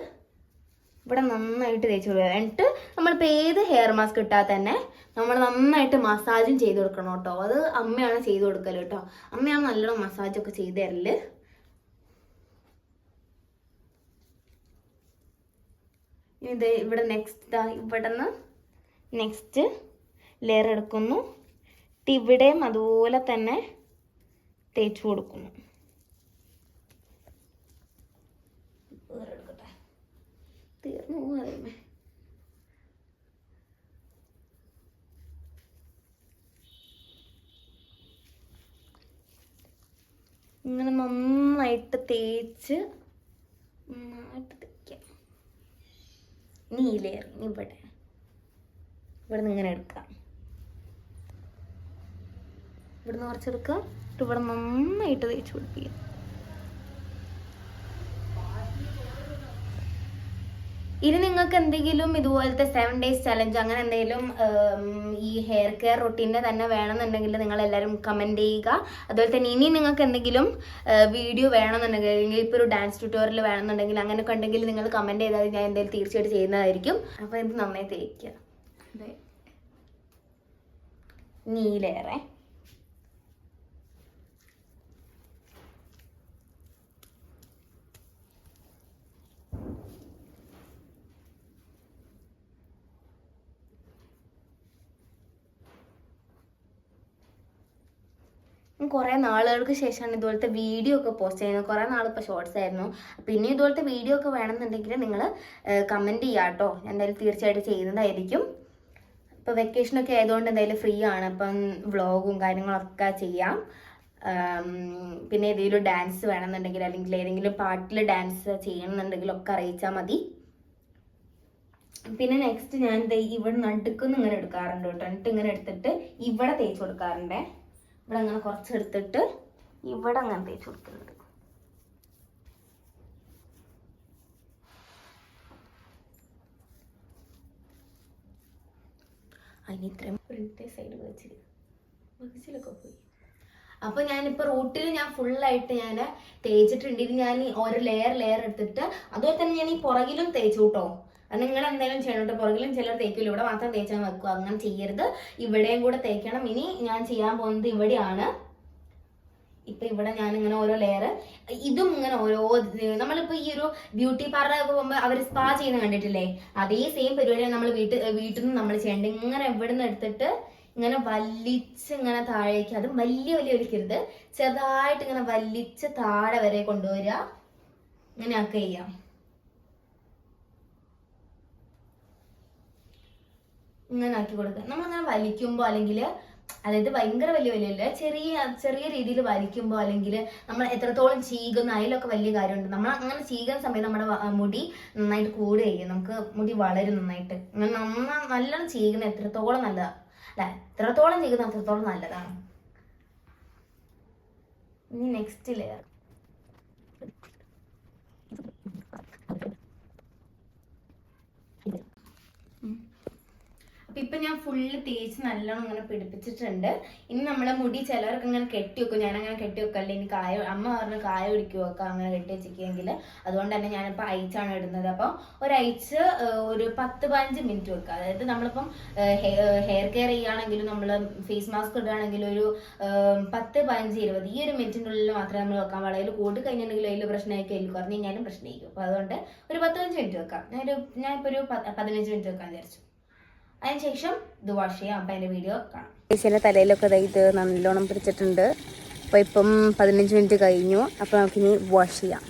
ഇവിടെ നന്നായിട്ട് തേച്ച് കൊടുക്കുക. എന്നിട്ട് നമ്മളിപ്പോൾ ഏത് ഹെയർ മാസ്ക് ഇട്ടാൽ തന്നെ നമ്മൾ നന്നായിട്ട് മസാജും ചെയ്ത് കൊടുക്കണം കേട്ടോ. അത് അമ്മയാണ് ചെയ്ത് കൊടുക്കല് കേട്ടോ. അമ്മയാണ് നല്ലോണം മസാജൊക്കെ ചെയ്ത് തരല്. ഇത് ഇവിടെ ഇവിടെ നിന്ന് നെക്സ്റ്റ് ലെയർ എടുക്കുന്നു. ഇവിടെയും അതുപോലെ തന്നെ തേച്ച് കൊടുക്കുന്നു. തീർന്നു പോകുമേ. ഇങ്ങനെ നന്നായിട്ട് തേച്ച് നന്നായിട്ട് തേക്കാം. ഇനി ഈ ലെയർ ഇവിടെ നിന്ന് ഇങ്ങനെ എടുക്കാം. ഇവിടുന്ന് കുറച്ചെടുക്കുക, ഇവിടെ നന്നായിട്ട് തേച്ച് പിടിപ്പിക്കുക. ഇനി നിങ്ങൾക്ക് എന്തെങ്കിലും ഇതുപോലത്തെ 7 days ചലഞ്ച് അങ്ങനെ എന്തെങ്കിലും ഈ ഹെയർ കെയർ റൊട്ടീൻ്റെ തന്നെ വേണമെന്നുണ്ടെങ്കിൽ നിങ്ങളെല്ലാവരും കമൻറ്റ് ചെയ്യുക. അതുപോലെ തന്നെ ഇനി നിങ്ങൾക്ക് എന്തെങ്കിലും വീഡിയോ വേണമെന്നുണ്ടെങ്കിൽ അല്ലെങ്കിൽ ഇപ്പോൾ ഒരു ഡാൻസ് ട്യൂട്ടോറിയൽ വേണമെന്നുണ്ടെങ്കിൽ അങ്ങനെയൊക്കെ ഉണ്ടെങ്കിൽ നിങ്ങൾ കമൻറ്റ് ചെയ്താൽ ഞാൻ എന്തെങ്കിലും തീർച്ചയായിട്ടും ചെയ്യുന്നതായിരിക്കും. അപ്പോൾ ഇത് നന്നായി തേക്കുക. അതെ, നീലേറെ കുറേ നാളുകൾക്ക് ശേഷമാണ് ഇതുപോലത്തെ വീഡിയോ ഒക്കെ പോസ്റ്റ് ചെയ്യുന്നത്. കുറേ നാൾ ഇപ്പോൾ ഷോർട്സ് ആയിരുന്നു. പിന്നെ ഇതുപോലത്തെ വീഡിയോ ഒക്കെ വേണമെന്നുണ്ടെങ്കിൽ നിങ്ങൾ കമൻറ്റ് ചെയ്യുക കേട്ടോ. ഞാൻ എന്തായാലും തീർച്ചയായിട്ടും ചെയ്യുന്നതായിരിക്കും. ഇപ്പോൾ വെക്കേഷനൊക്കെ ആയതുകൊണ്ട് എന്തായാലും ഫ്രീ ആണ്. അപ്പം വ്ളോഗും കാര്യങ്ങളൊക്കെ ചെയ്യാം. പിന്നെ ഏതെങ്കിലും ഡാൻസ് വേണമെന്നുണ്ടെങ്കിൽ അല്ലെങ്കിൽ ഏതെങ്കിലും പാട്ടിൽ ഡാൻസ് ചെയ്യണമെന്നുണ്ടെങ്കിലൊക്കെ അറിയിച്ചാൽ മതി. പിന്നെ നെക്സ്റ്റ് ഞാൻ ഇവിടെ നടുക്കൊന്നും ഇങ്ങനെ എടുക്കാറുണ്ട് കേട്ടോ. എന്നിട്ട് ഇങ്ങനെ എടുത്തിട്ട് ഇവിടെ തേച്ച് കൊടുക്കാറുണ്ട്. ഇവിടെ അങ്ങനെ കുറച്ചെടുത്തിട്ട് ഇവിടെ അങ്ങനെ തേച്ച് കൊടുക്കുന്നുണ്ട്. അതിന് ഇത്രയും പ്രിന്റ് സൈഡ് വെച്ചിലൊക്കെ പോയി. അപ്പോൾ ഞാനിപ്പോൾ റൂട്ടിൽ ഞാൻ ഫുള്ളായിട്ട് ഞാൻ തേച്ചിട്ടുണ്ട്. ഇത് ഞാൻ ഓരോ ലെയർ എടുത്തിട്ട് അതുപോലെ തന്നെ ഞാൻ ഈ പുറകിലും തേച്ചു കേട്ടോ. അത് നിങ്ങൾ എന്തായാലും ചെയ്യണം കേട്ടോ. പുറകിലും ചിലർ തേക്കില്ല, ഇവിടെ മാത്രം തേച്ചാൽ വെക്കുക. അങ്ങനെ ചെയ്യരുത്, ഇവിടെയും കൂടെ തേക്കണം. ഇനി ഞാൻ ചെയ്യാൻ പോകുന്നത് ഇവിടെയാണ്. ഇപ്പം ഇവിടെ ഞാനിങ്ങനെ ഓരോ ലെയർ, ഇതും ഇങ്ങനെ ഓരോ നമ്മളിപ്പോൾ ഈ ഒരു ബ്യൂട്ടി പാർലറൊക്കെ പോകുമ്പോൾ അവർ സ്പാ ചെയ്യുന്ന കണ്ടിട്ടില്ലേ, അതേ സെയിം പരിപാടിയാണ് നമ്മൾ വീട്ടിൽ നിന്ന് നമ്മൾ ചെയ്യേണ്ടത്. ഇങ്ങനെ എവിടെ നിന്ന് എടുത്തിട്ട് ഇങ്ങനെ വലിച്ച് ഇങ്ങനെ താഴേക്ക്, അതും വലിയ ഒലിക്കരുത്, ചെറുതായിട്ട് ഇങ്ങനെ വലിച്ച് താഴെ വരെ കൊണ്ടുവരിക. ഇങ്ങനെയൊക്കെ ചെയ്യാം. ഇങ്ങനെ ആക്കി കൊടുക്കുക. നമ്മളിങ്ങനെ വലിക്കുമ്പോൾ അല്ലെങ്കിൽ അതായത് ഭയങ്കര വലിയല്ല, ചെറിയ രീതിയിൽ വലിക്കുമ്പോൾ അല്ലെങ്കിൽ നമ്മൾ എത്രത്തോളം ചീകുന്ന അതിലൊക്കെ വലിയ കാര്യമുണ്ട്. നമ്മൾ അങ്ങനെ ചീകുന്ന സമയത്ത് നമ്മുടെ മുടി നന്നായിട്ട് കൂടുകയും നമുക്ക് മുടി വളരും നന്നായിട്ട്. നല്ലോണം ചീകുന്ന എത്രത്തോളം നല്ലതാണ് അല്ല, എത്രത്തോളം ചീകുന്ന അത്രത്തോളം നല്ലതാണ്. ഇനി നെക്സ്റ്റ് ലെയർ അപ്പം ഇപ്പം ഞാൻ ഫുള്ള് തേച്ച് നല്ലോണം ഇങ്ങനെ പിടിപ്പിച്ചിട്ടുണ്ട്. ഇനി നമ്മളെ മുടി ചിലവർക്ക് ഇങ്ങനെ കെട്ടി വെക്കും. ഞാനങ്ങനെ കെട്ടി വെക്കല്ലേ, ഇനി അമ്മ പറഞ്ഞ് കായ പിടിക്കുമൊക്കെ അങ്ങനെ കെട്ടി വെച്ചിരിക്കുമെങ്കിൽ. അതുകൊണ്ട് തന്നെ ഞാനിപ്പോൾ അയച്ചാണ് ഇടുന്നത്. അപ്പം ഒരയച്ച് ഒരു 10-15 മിനിറ്റ് വെക്കുക. അതായത് നമ്മളിപ്പം ഹെയർ കെയർ ചെയ്യുകയാണെങ്കിലും നമ്മൾ ഫേസ് മാസ്ക് ഇടുകയാണെങ്കിലും ഒരു 10-15-20 ഈ ഒരു മിനിറ്റിൻ്റെ ഉള്ളിൽ മാത്രമേ നമ്മൾ വെക്കാൻ പാടുള്ളൂ. അതിൽ കൂടി കഴിഞ്ഞിട്ടുണ്ടെങ്കിൽ അതിൽ പ്രശ്നമായിരിക്കും, അതിൽ കുറഞ്ഞ് കഴിഞ്ഞാലും പ്രശ്നമായിരിക്കും. അപ്പോൾ അതുകൊണ്ട് ഒരു 15 മിനിറ്റ് വെക്കാം. ഞാനിപ്പോൾ ഒരു 15 മിനിറ്റ് വെക്കാൻ വിചാരിച്ചു. അതിനുശേഷം ഇത് വാഷ് ചെയ്യാം. അപ്പം അതിൻ്റെ വീഡിയോ കാണാം. ചേച്ചിയുടെ തലയിലൊക്കെ ഇത് നല്ലോണം പിടിച്ചിട്ടുണ്ട്. അപ്പോൾ ഇപ്പം 15 മിനിറ്റ് കഴിഞ്ഞു. അപ്പോൾ നമുക്കിനി വാഷ് ചെയ്യാം.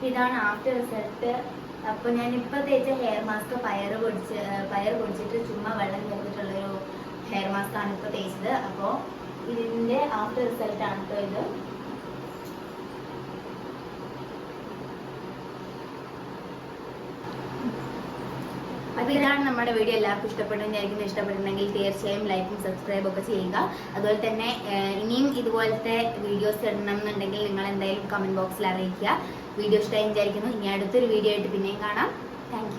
ഇതാണ് ആഫ്റ്റർ റിസൾട്ട്. അപ്പോൾ ഞാനിപ്പോൾ തേച്ച ഹെയർ മാസ്ക് പയർ പൊടിച്ചിട്ട് ചുമ്മാ വെള്ളം ചേർത്തിട്ടുള്ളൊരു ഹെയർ മാസ്ക് ആണ് ഇപ്പോൾ തേച്ചത്. അപ്പോൾ ഇതിൻ്റെ ആഫ്റ്റർ റിസൾട്ട് ആണ് കേട്ടോ ഇത്. അപ്പോൾ ഇതാണ് നമ്മുടെ വീഡിയോ. എല്ലാവർക്കും ഇഷ്ടപ്പെടുന്നതായിരിക്കും. ഇഷ്ടപ്പെടുന്നെങ്കിൽ തീർച്ചയായും ലൈക്കും സബ്സ്ക്രൈബും ഒക്കെ ചെയ്യുക. അതുപോലെ തന്നെ ഇനിയും ഇതുപോലത്തെ വീഡിയോസ് ഇടണം എന്നുണ്ടെങ്കിൽ നിങ്ങൾ എന്തായാലും കമൻറ്റ് ബോക്സിൽ അറിയിക്കുക. വീഡിയോ ഇഷ്ടമായി വിചാരിക്കുന്നു. ഇനി അടുത്തൊരു വീഡിയോ ആയിട്ട് പിന്നെയും കാണാം. താങ്ക്